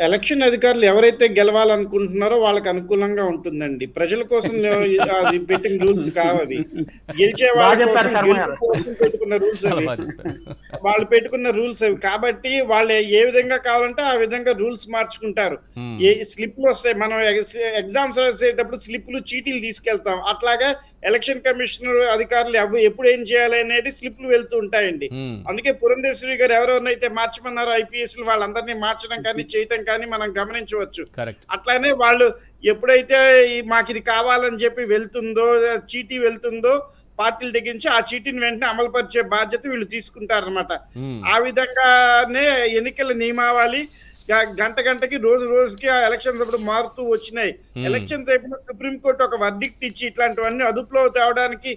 ఎలక్షన్ అధికారులు ఎవరైతే గెలవాలనుకుంటున్నారో వాళ్ళకి అనుకూలంగా ఉంటుందండి. ప్రజల కోసం అది పెట్టిన రూల్స్ కావవి. గెలిచే వాళ్ళ కోసం పెట్టుకున్న రూల్స్ అవి, వాళ్ళు పెట్టుకున్న రూల్స్ అవి. కాబట్టి వాళ్ళు ఏ విధంగా కావాలంటే ఆ విధంగా రూల్స్ మార్చుకుంటారు. ఏ స్లిప్లు వస్తాయి, మనం ఎగ్జామ్స్ రాసేటప్పుడు స్లిప్లు, చీటీలు తీసుకెళ్తాం. అట్లాగా ఎలక్షన్ కమిషనర్ అధికారులు ఎప్పుడు ఏం చేయాలి అనేది స్లిప్లు వెళ్తూ ఉంటాయండి. అందుకే పురంధేశ్వరి గారు ఎవరెవరినైతే మార్చమన్నారో ఐపీఎస్లు వాళ్ళందరినీ మార్చడం కానీ చేయటం కానీ మనం గమనించవచ్చు. అట్లానే వాళ్ళు ఎప్పుడైతే మాకు ఇది కావాలని చెప్పి వెళ్తుందో, చీటీ వెళ్తుందో పార్టీల దగ్గర నుంచి ఆ చీటీని వెంటనే అమలుపరిచే బాధ్యత వీళ్ళు తీసుకుంటారనమాట. ఆ విధంగానే ఎన్నికల నియమావళి గంటకి రోజుకి ఆ ఎలక్షన్స్ అప్పుడు మారుతూ వచ్చినాయి. ఎలక్షన్స్ అయిపోయిన సుప్రీంకోర్టు ఒక వర్డిక్ట్ ఇచ్చి ఇట్లాంటివన్నీ అదుపులో తేవడానికి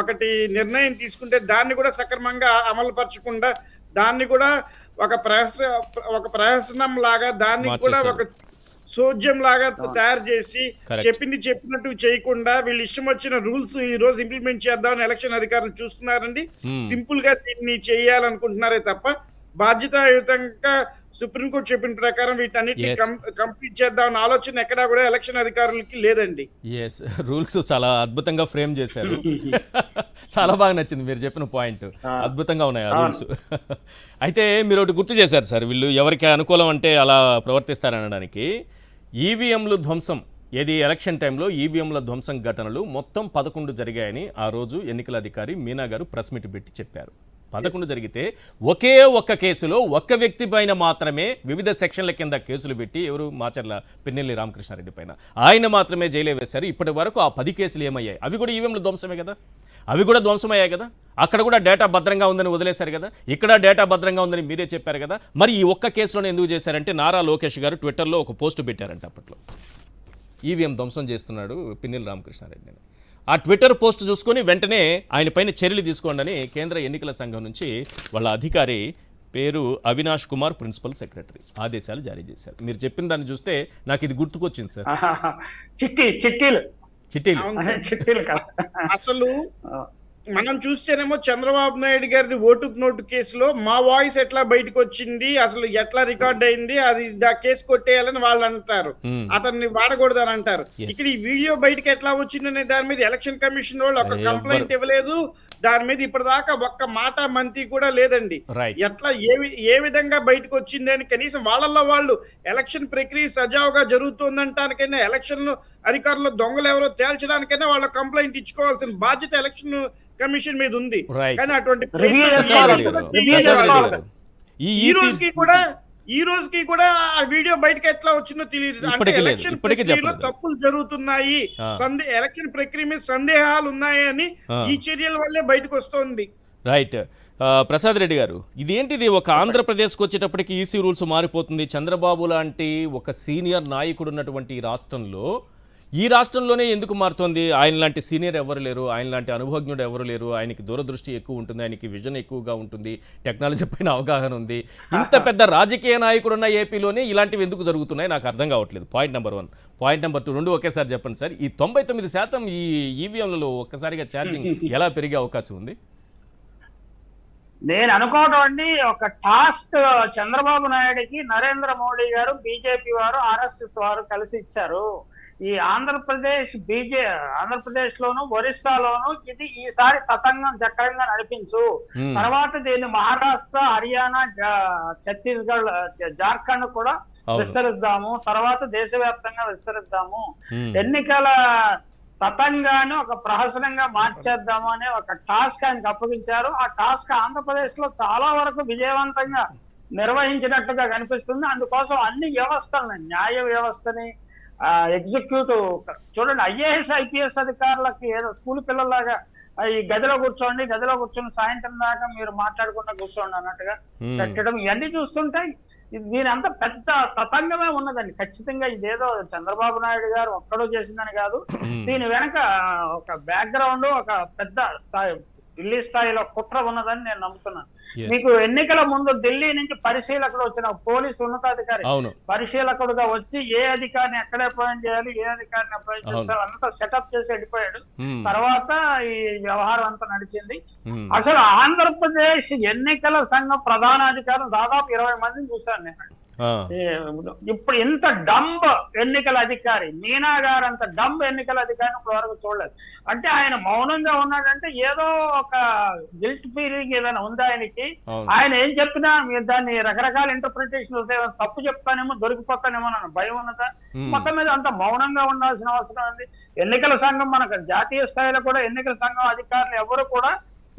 ఒకటి నిర్ణయం తీసుకుంటే దాన్ని కూడా సక్రమంగా అమలు పరచకుండా దాన్ని కూడా ఒక ప్రహసనం లాగా, దాన్ని కూడా ఒక సోద్యం లాగా తయారు చేసి చెప్పినట్టు చేయకుండా వీళ్ళు ఇష్టం వచ్చిన రూల్స్ ఈ రోజు ఇంప్లిమెంట్ చేద్దామని ఎలక్షన్ అధికారులు చూస్తున్నారండి. సింపుల్ గా దీన్ని చేయాలనుకుంటున్నారే తప్ప బాధ్యతాయుతంగా సుప్రీంకోర్టు చెప్పిన ప్రకారం వీటన్నిటిని కంప్లీట్ చేద్దామన్న ఆలోచన ఎక్కడా కూడా ఎలక్షన్ అధికారులకి లేదండి. రూల్స్ చాలా అద్భుతంగా ఫ్రేమ్ చేశారు. చాలా బాగా నచ్చింది మీరు చెప్పిన పాయింట్. అద్భుతంగా ఉన్నాయి ఆ రూల్స్. అయితే మీరు ఒకటి గుర్తు చేశారు సార్, వీళ్ళు ఎవరికి అనుకూలం అంటే అలా ప్రవర్తిస్తారనడానికి. ఈవీఎంలు ధ్వంసం, ఏది ఎలక్షన్ టైంలో ఈవీఎంల ధ్వంసం ఘటనలు మొత్తం 11 జరిగాయని ఆ రోజు ఎన్నికల అధికారి మీనా గారు ప్రెస్ మీట్ పెట్టి చెప్పారు. 11 జరిగితే ఒకే ఒక్క కేసులో ఒక్క వ్యక్తి పైన మాత్రమే వివిధ సెక్షన్ల కింద కేసులు పెట్టి, ఎవరు మాచర్ల పిన్నెల్లి రామకృష్ణారెడ్డి పైన, ఆయన మాత్రమే జైలు వేశారు. ఇప్పటి వరకు ఆ 10 కేసులు ఏమయ్యాయి? అవి కూడా ఈవీఎంల ధ్వంసమే కదా, అవి కూడా ధ్వంసమయ్యాయి కదా. అక్కడ కూడా డేటా భద్రంగా ఉందని వదిలేశారు కదా, ఇక్కడ డేటా భద్రంగా ఉందని మీరే చెప్పారు కదా. మరి ఈ ఒక్క కేసులోనే ఎందుకు చేశారంటే నారా లోకేష్ గారు ట్విట్టర్లో ఒక పోస్ట్ పెట్టారంట అప్పట్లో, ఈవీఎం ధ్వంసం చేస్తున్నాడు పిన్నెల్లి రామకృష్ణారెడ్డి అని. ఆ ట్విట్టర్ పోస్ట్ చూసుకొని వెంటనే ఆయన పైన చర్యలు తీసుకోండి అని కేంద్ర ఎన్నికల సంఘం నుంచి వాళ్ళ అధికారి పేరు అవినాష్ కుమార్, ప్రిన్సిపల్ సెక్రటరీ, ఆదేశాలు జారీ చేశారు. మీరు చెప్పిన దాన్ని చూస్తే నాకు ఇది గుర్తుకొచ్చింది సార్. చిట్టీలు అసలు మనం చూస్తేనేమో చంద్రబాబు నాయుడు గారిది ఓటుకు నోటు కేసులో మా వాయిస్ ఎట్లా బయటకు వచ్చింది, అసలు ఎట్లా రికార్డ్ అయింది, అది కేసు కొట్టేయాలని వాళ్ళు అంటారు, అతన్ని వాడకూడదు అని అంటారు. ఇక్కడ ఈ వీడియో బయటకు ఎట్లా వచ్చింది అనే దాని మీద ఎలక్షన్ కమిషన్ వాళ్ళు ఒక కంప్లైంట్ ఇవ్వలేదు, దాని మీద ఇప్పటిదాకా ఒక్క మాట మంతి కూడా లేదండి. రైట్. ఎట్లా ఏ విధంగా బయటకు వచ్చింది అని కనీసం వాళ్ళల్లో వాళ్ళు ఎలక్షన్ ప్రక్రియ సజావుగా జరుగుతుందంటానికైనా, ఎలక్షన్ అధికారులు దొంగలు ఎవరో తేల్చడానికైనా వాళ్ళ కంప్లైంట్ ఇచ్చుకోవాల్సిన బాధ్యత ఎలక్షన్ కమిషన్ మీద ఉంది. రైట్. కానీ అటువంటి Review ప్రసాద్ రెడ్డి గారు, ప్రసాద్ రెడ్డి గారు, ఈ ఈ రోజుకి కూడా ఆ వీడియో బయటకి ఎట్లా వచ్చిందో తెలియదు. అంటే ఇప్పటికీ లేదు, ఎలక్షన్ ఇప్పటికీ ప్రక్రియలో చెప్పలేదు. తప్పులు జరుగుతున్నాయి, ఎలక్షన్ ప్రక్రియ మీద సందేహాలు ఉన్నాయని ఈ చర్యల వల్లే బయటకు వస్తోంది. రైట్. ప్రసాద్ రెడ్డి గారు, ఇదేంటిది ఒక ఆంధ్రప్రదేశ్కి వచ్చేటప్పటికి ఈసీ రూల్స్ మారిపోతుంది. చంద్రబాబు లాంటి ఒక సీనియర్ నాయకుడు ఉన్నటువంటి ఈ రాష్ట్రంలోనే ఎందుకు మారుతోంది? ఆయన లాంటి సీనియర్ ఎవరు లేరు, ఆయన లాంటి అనుభవజ్ఞుడు ఎవరు లేరు, ఆయనకి దూరదృష్టి ఎక్కువ ఉంటుంది, ఆయనకి విజన్ ఎక్కువగా ఉంటుంది, టెక్నాలజీ పైన అవగాహన ఉంది. ఇంత పెద్ద రాజకీయ నాయకుడు ఉన్న ఏపీలోనే ఇలాంటివి ఎందుకు జరుగుతున్నాయి నాకు అర్థం కావట్లేదు. Point number 1. పాయింట్ నెంబర్ 2 రెండు ఒకేసారి చెప్పండి సార్. ఈ 99% ఈ ఈవీఎంలలో ఒక్కసారిగా ఛార్జింగ్ ఎలా పెరిగే అవకాశం ఉంది? నేను అనుకోవడం అండి, ఒక టాస్క్ చంద్రబాబు నాయుడుకి నరేంద్ర మోడీ గారు, బీజేపీ వారు, ఆర్ఎస్ఎస్ వారు కలిసి ఇచ్చారు. ఈ ఆంధ్రప్రదేశ్ లోను, ఒరిస్సాలోను ఇది ఈసారి తతంగం చక్రంగా నడిపించు, తర్వాత దీన్ని మహారాష్ట్ర, హర్యానా, ఛత్తీస్గఢ్, జార్ఖండ్ కూడా విస్తరిద్దాము, తర్వాత దేశవ్యాప్తంగా విస్తరిద్దాము, ఎన్నికల తతంగాన్ని ఒక ప్రహసనంగా మార్చేద్దాము అనే ఒక టాస్క్ ఆయనకు అప్పగించారు. ఆ టాస్క్ ఆంధ్రప్రదేశ్ లో చాలా వరకు విజయవంతంగా నిర్వహించినట్టుగా కనిపిస్తుంది. అందుకోసం అన్ని వ్యవస్థలని, న్యాయ వ్యవస్థని, ఎగ్జిక్యూటివ్ చూడండి, ఐఏఎస్ ఐపీఎస్ అధికారులకి ఏదో స్కూల్ పిల్లల్లాగా ఈ గదిలో కూర్చొని సాయంత్రం దాకా మీరు మాట్లాడకుండా కూర్చోండి అన్నట్టుగా పెట్టడం, ఇవన్నీ చూస్తుంటే దీని అంత పెద్ద తతంగమే ఉన్నదండి. ఖచ్చితంగా ఇదేదో చంద్రబాబు నాయుడు గారు ఒక్కడో చేసిందని కాదు, దీని వెనక ఒక బ్యాక్గ్రౌండ్, ఒక పెద్ద స్థాయి, ఢిల్లీ స్థాయిలో కుట్ర ఉన్నదని నేను నమ్ముతున్నాను. మీకు ఎన్నికల ముందు ఢిల్లీ నుంచి పరిశీలకుడు వచ్చిన పోలీసు ఉన్నతాధికారి పరిశీలకుడుగా వచ్చి ఏ అధికారిని ఎక్కడ అపాయింట్ చేయాలి, ఏ అధికారిని అపాయింట్ చేస్తారు అంతా సెటప్ చేసి వెళ్ళిపోయాడు. తర్వాత ఈ వ్యవహారం అంతా నడిచింది. అసలు ఆంధ్రప్రదేశ్ ఎన్నికల సంఘం ప్రధానాధికారులు దాదాపు 20 మందిని చూశాను నేను. ఇప్పుడు ఇంత డంబ్ ఎన్నికల అధికారి, మీనా గారు అంత డంబ్ ఎన్నికల అధికారిని ఇప్పుడు వరకు చూడలేదు. అంటే ఆయన మౌనంగా ఉన్నాడంటే ఏదో ఒక గిల్ట్ ఫీలింగ్ ఏదైనా ఉంది ఆయనకి. ఆయన ఏం చెప్పినా మీరు దాన్ని రకరకాల ఇంటర్ప్రిటేషన్ వస్తే తప్పు చెప్తానేమో, దొరికిపోతానేమో అన్న భయం ఉన్నదా? మొత్తం మీద అంత మౌనంగా ఉండాల్సిన అవసరం ఉంది. ఎన్నికల సంఘం, మనకు జాతీయ స్థాయిలో కూడా ఎన్నికల సంఘం అధికారులు ఎవరు కూడా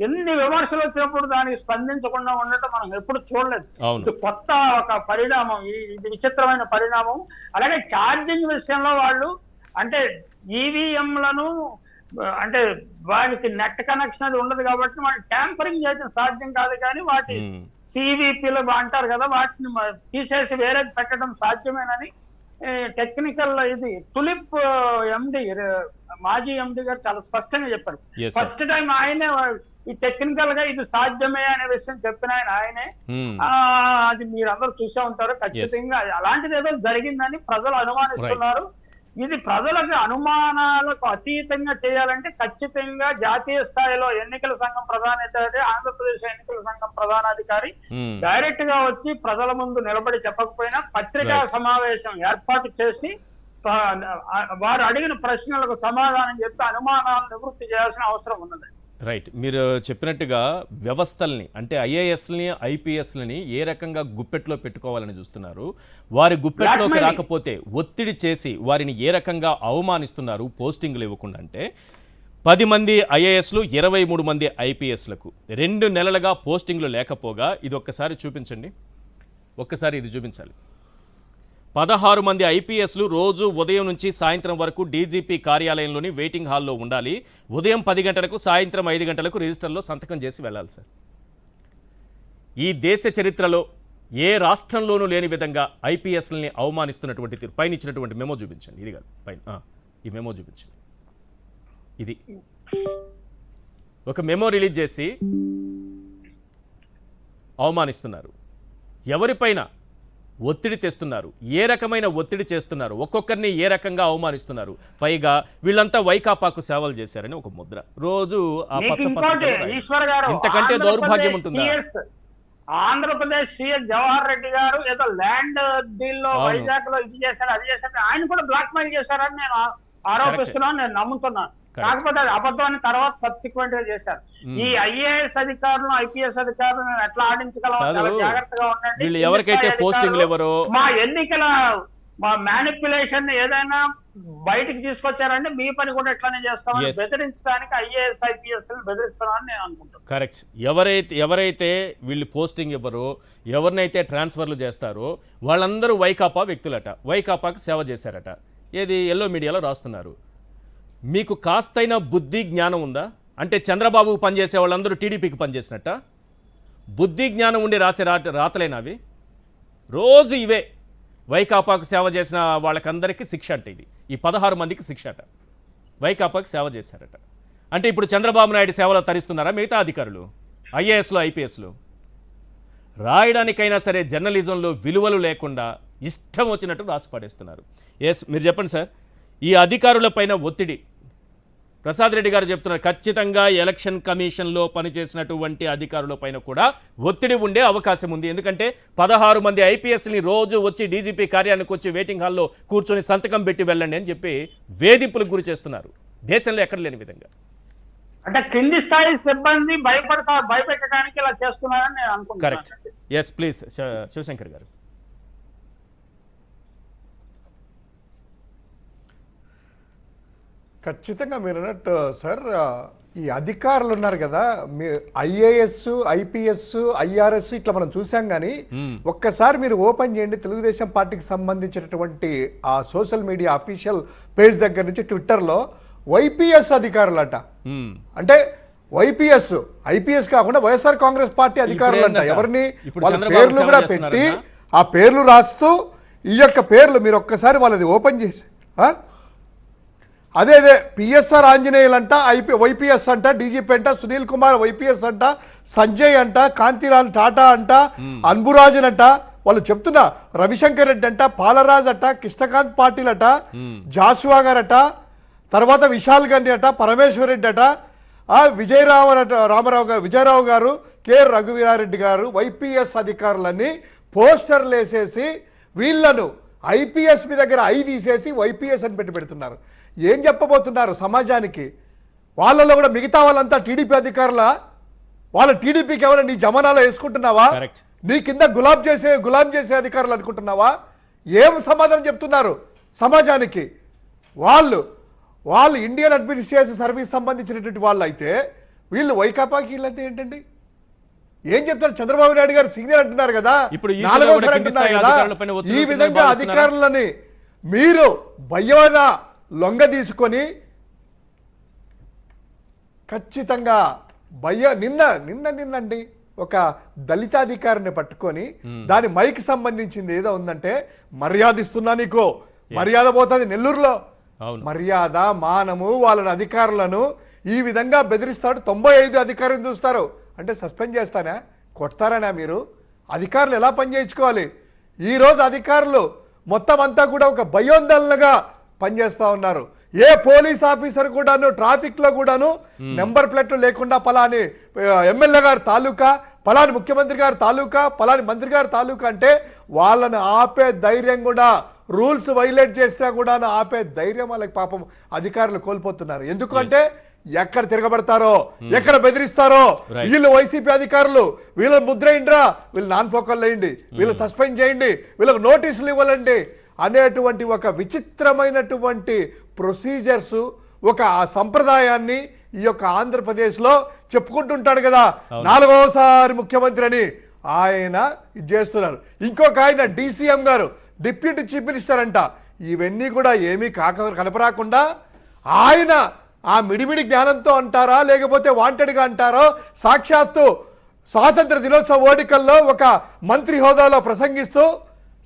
ఎన్ని విమర్శలు వచ్చినప్పుడు దానికి స్పందించకుండా ఉండటం మనం ఎప్పుడు చూడలేదు. ఇది కొత్త ఒక పరిణామం, ఇది విచిత్రమైన పరిణామం. అలాగే ఛార్జింగ్ విషయంలో వాళ్ళు అంటే ఈవీఎంలను అంటే వాటికి నెట్ కనెక్షన్ అది ఉండదు కాబట్టి మనం ట్యాంపరింగ్ చేయడం సాధ్యం కాదు, కానీ వాటి సివిపిలు అంటారు కదా, వాటిని తీసేసి వేరే పెట్టడం సాధ్యమేనని టెక్నికల్ ఇది టులిప్ ఎండి, మాజీ ఎండి గారు చాలా స్పష్టంగా చెప్పారు. ఫస్ట్ టైం ఆయనే ఈ టెక్నికల్ గా ఇది సాధ్యమే అనే విషయం చెప్పిన ఆయనే. అది మీరు అందరూ చూసే ఉంటారు. ఖచ్చితంగా అలాంటిది ఏదో జరిగిందని ప్రజలు అనుమానిస్తున్నారు. ఇది ప్రజలకు అనుమానాలకు అతీతంగా చేయాలంటే ఖచ్చితంగా జాతీయ స్థాయిలో ఎన్నికల సంఘం ప్రధానాధికారి, ఆంధ్రప్రదేశ్ ఎన్నికల సంఘం ప్రధానాధికారి డైరెక్ట్ గా వచ్చి ప్రజల ముందు నిలబడి చెప్పకపోయినా పత్రికా సమావేశం ఏర్పాటు చేసి వారు అడిగిన ప్రశ్నలకు సమాధానం చెప్పి అనుమానాలను నివృత్తి చేయాల్సిన అవసరం ఉన్నది. రైట్. మీరు చెప్పినట్టుగా వ్యవస్థల్ని అంటే ఐఏఎస్ని, ఐపీఎస్లని ఏ రకంగా గుప్పెట్లో పెట్టుకోవాలని చూస్తున్నారు, వారి గుప్పెట్లోకి రాకపోతే ఒత్తిడి చేసి వారిని ఏ రకంగా అవమానిస్తున్నారు పోస్టింగ్లు ఇవ్వకుండా. అంటే 10 మంది ఐఏఎస్లు, 23 మంది ఐపీఎస్లకు 2 నెలలుగా పోస్టింగ్లు లేకపోగా, ఇది ఒక్కసారి చూపించండి, ఒక్కసారి ఇది చూపించాలి. 16 మంది ఐపీఎస్లు రోజు ఉదయం నుంచి సాయంత్రం వరకు డీజీపీ కార్యాలయంలోని వెయిటింగ్ హాల్లో ఉండాలి. ఉదయం 10 గంటలకు, సాయంత్రం 5 గంటలకు రిజిస్టర్లో సంతకం చేసి వెళ్ళాలి సార్. ఈ దేశ చరిత్రలో ఏ రాష్ట్రంలోనూ లేని విధంగా ఐపీఎస్లని అవమానిస్తున్నటువంటి తీరు. పైన ఇచ్చినటువంటి మెమో చూపించండి, ఇది కాదు పైన ఈ మెమో చూపించండి. ఇది ఒక మెమో రిలీజ్ చేసి అవమానిస్తున్నారు. ఎవరిపైన ఒత్తిడి తెస్తున్నారు, ఏ రకమైన ఒత్తిడి చేస్తున్నారు, ఒక్కొక్కరిని ఏ రకంగా అవమానిస్తున్నారు. పైగా వీళ్ళంతా వైకాపాకు సేవలు చేశారని ఒక ముద్ర. రోజు ఆ ఇంతకంటే దౌర్భాగ్యం ఉంటుందా? ఆంధ్రప్రదేశ్ సీఎం జవహర్ రెడ్డి గారు ఏదో ల్యాండ్ డీల్ లో వైజాగ్ లో ఇది చేశారు, అది చేశారు, ఆయన కూడా బ్లాక్ మెయిల్ చేశారని నేను ఆరోపిస్తున్నాను, నేను నమ్ముతున్నాను. కాకపోతే అది అబద్ధాన్ని తర్వాత సబ్సిక్వెంట్ గా చేశారు. ఈ ఐఏఎస్ అధికారులు, ఐపీఎస్ అధికారులు మేము ఎట్లా ఆడించగలం, చాలా జాగ్రత్తగా ఉండండి. వీళ్ళు ఎవరికైతే పోస్టింగ్లు ఎవరో మా ఎన్నికల మా మ్యానిపులేషన్ ఏదైనా బయటికి తీసుకొచ్చారంటే మీ పని కూడా ఎట్లానే చేస్తామని బెదిరించడానికి ఐఏఎస్ ఐపీఎస్ బెదిరిస్తున్నామని నేను అనుకుంటున్నాను. కరెక్ట్. ఎవరైతే వీళ్ళు పోస్టింగ్ ఇవ్వరో, ఎవరినైతే ట్రాన్స్ఫర్లు చేస్తారో వాళ్ళందరూ వైకాపా వ్యక్తులట, వైకాపాకి సేవ చేశారట. ఏది ఎల్లో మీడియాలో రాస్తున్నారు. మీకు కాస్తైనా బుద్ధి జ్ఞానం ఉందా? అంటే చంద్రబాబుకు పనిచేసే వాళ్ళందరూ టీడీపీకి పనిచేసినట్ట? బుద్ధి జ్ఞానం ఉండి రాసే రాతలేనవి రోజు ఇవే. వైకాపాకు సేవ చేసిన వాళ్ళకందరికీ శిక్ష అంట. ఇది ఈ 16 మందికి శిక్ష అట. వైకాపాకు సేవ చేశారట. అంటే ఇప్పుడు చంద్రబాబు నాయుడు సేవలో తరిస్తున్నారా మిగతా అధికారులు, ఐఏఎస్లు, ఐపీఎస్లు? రాయడానికైనా సరే జర్నలిజంలో విలువలు లేకుండా ఇష్టం వచ్చినట్టు రాసి పడేస్తున్నారు. ఎస్, మీరు చెప్పండి సార్. ఈ అధికారులపైన ఒత్తిడి, ప్రసాద్ రెడ్డి గారు చెప్తున్నారు, ఖచ్చితంగా ఎలక్షన్ కమిషన్లో పనిచేసినటువంటి అధికారులపైన కూడా ఒత్తిడి ఉండే అవకాశం ఉంది. ఎందుకంటే 16 మంది ఐపీఎస్ని రోజు వచ్చి డీజీపీ కార్యాలయానికి వచ్చి వెయిటింగ్ హాల్లో కూర్చొని సంతకం పెట్టి వెళ్ళండి అని చెప్పి వేధింపులకు గురి చేస్తున్నారు, దేశంలో ఎక్కడ లేని విధంగా. అంటే కింది స్థాయి సిబ్బంది భయపెట్టడానికి ఇలా చేస్తున్నారని నేను అనుకుంటున్నాను. కరెక్ట్. ఎస్ ప్లీజ్ శివశంకర్ గారు. ఖచ్చితంగా మీరు అన్నట్టు సార్, ఈ అధికారులు ఉన్నారు కదా, మీ ఐఏఎస్, ఐపీఎస్, ఐఆర్ఎస్ ఇట్లా మనం చూసాం. కానీ ఒక్కసారి మీరు ఓపెన్ చేయండి తెలుగుదేశం పార్టీకి సంబంధించినటువంటి ఆ సోషల్ మీడియా అఫీషియల్ పేజ్ దగ్గర నుంచి ట్విట్టర్లో వైపీఎస్ అధికారులట. అంటే వైపీఎస్, ఐపీఎస్ కాకుండా వైఎస్ఆర్ కాంగ్రెస్ పార్టీ అధికారులు అంట. ఎవరిని వాళ్ళ పేర్లు కూడా పెట్టి ఆ పేర్లు రాస్తూ ఈ యొక్క పేర్లు మీరు ఒక్కసారి వాళ్ళది ఓపెన్ చేసి అదే పిఎస్ఆర్ ఆంజనేయులు అంట, వైపీఎస్ అంట, డీజీపీ అంట, సునీల్ కుమార్ వైపీఎస్ అంట, సంజయ్ అంట, కాంతిలాల్ టాటా అంట, అన్బురాజన్ అంట, వాళ్ళు చెప్తున్నా రవిశంకర్ రెడ్డి అంట, పాలరాజ్ అట, కృష్ణకాంత్ పాటిల్ అట, జాషువా గారట, తర్వాత విశాల్ గాంధీ అట, పరమేశ్వర్ రెడ్డి అట, విజయరావు గారు, కె రఘువీరారెడ్డి గారు, వైపీఎస్ అధికారులన్నీ పోస్టర్లు వేసేసి వీళ్ళను ఐపీఎస్ మీ దగ్గర ఐ తీసేసి వైపీఎస్ అని పెడుతున్నారు. ఏం చెప్పబోతున్నారు సమాజానికి? వాళ్ళలో కూడా మిగతా వాళ్ళంతా టీడీపీ అధికారుల, వాళ్ళ టీడీపీకి ఎవరైనా నీ జమానాలో వేసుకుంటున్నావా? నీ కింద గులాం చేసే అధికారులు అనుకుంటున్నావా? ఏం సమాధానం చెప్తున్నారు సమాజానికి? వాళ్ళు ఇండియన్ అడ్మినిస్ట్రేషన్ సర్వీస్ సంబంధించినటువంటి వాళ్ళు అయితే వీళ్ళు వైకాపాకి వీళ్ళంతా ఏంటండి? ఏం చెప్తారు? చంద్రబాబు నాయుడు గారు సీనియర్ అంటున్నారు కదా, ఈ విధంగా అధికారులని మీరు భయమైన లొంగ తీసుకొని ఖచ్చితంగా నిన్నండి ఒక దళితాధికారిని పట్టుకొని దాని మైకి సంబంధించింది ఏదో ఉందంటే మర్యాద ఇస్తున్నా, నీకు మర్యాద పోతుంది. నెల్లూరులో మర్యాద మానము వాళ్ళని అధికారులను ఈ విధంగా బెదిరిస్తాడు. 95 అధికారులను చూస్తారు అంటే సస్పెండ్ చేస్తానా, కొడతారనా? మీరు అధికారులు ఎలా పనిచేయించుకోవాలి? ఈరోజు అధికారులు మొత్తం అంతా కూడా ఒక భయోందోళనగా పనిచేస్తూ ఉన్నారు. ఏ పోలీస్ ఆఫీసర్ కూడాను ట్రాఫిక్ లో కూడాను నెంబర్ ప్లేట్లు లేకుండా పలాని ఎమ్మెల్యే గారి తాలూకా, పలాని ముఖ్యమంత్రి గారి తాలూకా, పలాని మంత్రి గారి తాలూకా అంటే వాళ్ళని ఆపే ధైర్యం కూడా, రూల్స్ వైలేట్ చేసినా కూడా ఆపే ధైర్యం వాళ్ళకి పాపం అధికారులు కోల్పోతున్నారు. ఎందుకంటే ఎక్కడ తిరగబడతారో, ఎక్కడ బెదిరిస్తారో, వీళ్ళు వైసీపీ అధికారులు వీళ్ళని ముద్రేయండిరా, వీళ్ళు నాన్ ఫోకల్ వేయండి, వీళ్ళు సస్పెండ్ చేయండి, వీళ్ళకి నోటీసులు ఇవ్వాలండి అనేటువంటి ఒక విచిత్రమైనటువంటి ప్రొసీజర్స్, ఒక సంప్రదాయాన్ని ఈ యొక్క ఆంధ్రప్రదేశ్లో చెప్పుకుంటుంటాడు కదా 4వసారి ముఖ్యమంత్రి అని ఆయన ఇది చేస్తున్నారు. ఇంకొక ఆయన డీసీఎం గారు, డిప్యూటీ చీఫ్ మినిస్టర్ అంట. ఇవన్నీ కూడా ఏమీ కనపరాకుండా ఆయన ఆ మిడిమిడి జ్ఞానంతో అంటారా లేకపోతే వాంటెడ్గా అంటారో, సాక్షాత్తు స్వాతంత్ర దినోత్సవ వేడుకల్లో ఒక మంత్రి హోదాలో ప్రసంగిస్తూ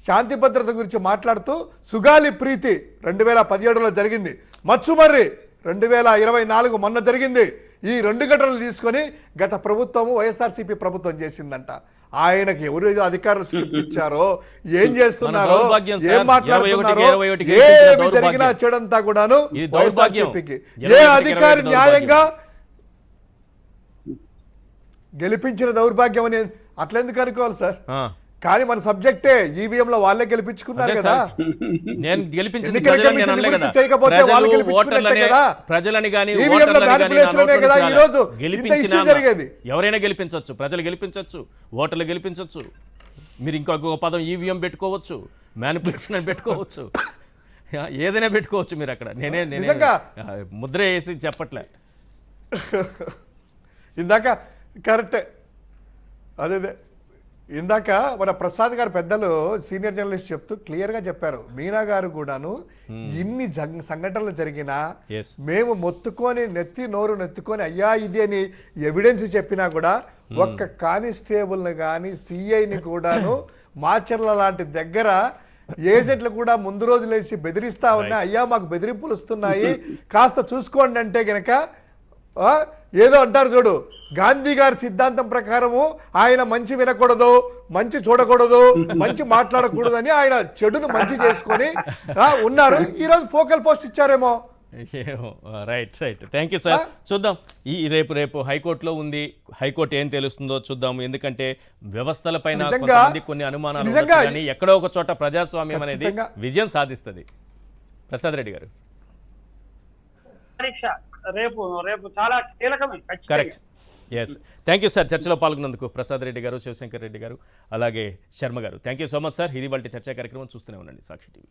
శాంతి భద్రత గురించి మాట్లాడుతూ సుగాలి ప్రీతి 2017లో జరిగింది, మచ్చుమర్రి 2024 మొన్న జరిగింది. ఈ 2 ఘటనలు తీసుకొని గత ప్రభుత్వము వైఎస్ఆర్సీపీ ప్రభుత్వం చేసిందంట. ఆయనకి ఎవరు అధికారులు స్క్రిప్ట్ ఇచ్చారో, ఏం చేస్తున్నారో, ఏం మాట్లాడుతున్నారో, ఏమి జరిగినా చెడంతా కూడాను వైఎస్ఆర్సీపీకి. ఏ అధికారి న్యాయంగా గెలిపించిన దౌర్భాగ్యం అని అట్లెందుకు అనుకోవాలి సార్? కానీ మన సబ్జెక్టే ఈవీఎం లో వాళ్ళే గెలిపించుకున్నారు అదే కదా. సార్. నేను గెలిపించింది ఎన్నికల ప్రజలని నేను కమిషన్ అనలే కదా. నివృత్తి చేయకపోతే వాళ్ళు ప్రజలు గెలిపించుకున్నట్టే ఓటర్లనే కదా. ప్రజలని కానీ EVM లో ఓటర్లని కానీ manipulation నా నోట్లో కదా నుంచి ఈ రోజు రాలే. ఇంత గెలిపించినా issue జరిగేది. ఎవరైనా గెలిపించవచ్చు, ప్రజలు గెలిపించవచ్చు, ఓటర్లు గెలిపించవచ్చు. మీరు ఇంకొక పదం ఈవీఎం పెట్టుకోవచ్చు, మ్యానిపులేషన్ అని పెట్టుకోవచ్చు, ఏదైనా పెట్టుకోవచ్చు మీరు అక్కడ. నేనే నిజంగా. ముద్ర వేసి చెప్పట్లే. ఇందాక కరెక్ట్ అదే ఇందాక మన ప్రసాద్ గారు పెద్దలు సీనియర్ జర్నలిస్ట్ చెప్తూ క్లియర్గా చెప్పారు. మీనా గారు కూడాను ఇన్ని సంఘటనలు జరిగినా Yes. మేము మొత్తుకొని నోరు నెత్తుకొని అయ్యా ఇది అని ఎవిడెన్స్ చెప్పినా కూడా ఒక్క కానిస్టేబుల్ని కానీ సిఐని కూడాను మాచర్ల లాంటి దగ్గర ఏజెంట్లు కూడా ముందు రోజు లేచి బెదిరిస్తా ఉన్నా, అయ్యా మాకు బెదిరింపులు వస్తున్నాయి కాస్త చూసుకోండి అంటే గనక ఏదో అంటారు చూడు, గాంధీ గారి సిద్ధాంతం ప్రకారము ఆయన మంచి వినకూడదు, మంచి చూడకూడదు, మంచి మాట్లాడకూడదు అని ఆయన చెడును మంచి చేసుకొని ఉన్నారు. ఈ రోజు ఫోకల్ పోస్ట్ ఇచ్చారేమో. Right thank you sir. చూద్దాం ఈ రేపు హైకోర్టులో ఉంది. హైకోర్టు ఏం తెలుస్తుందో చూద్దాం. ఎందుకంటే వ్యవస్థల పైన కొంతమంది కొన్ని అనుమానాలు ఉండొచ్చు, కానీ ఎక్కడో ఒక చోట ప్రజాస్వామ్యం అనేది విజయం సాధిస్తుంది. ప్రసాద్ రెడ్డి గారు, పరీక్ష రేపు చాలా కీలకమే. Correct. Yes, thank you sir చర్చలో పాల్గొన్నందుకు. ప్రసాద్ రెడ్డి గారు, శివశంకర్ రెడ్డి గారు, అలాగే శర్మ గారు, thank you so much sir. ఇది వాళ్ళ చర్చా కార్యక్రమం. చూస్తూనే ఉండండి సాక్షి టీవీ.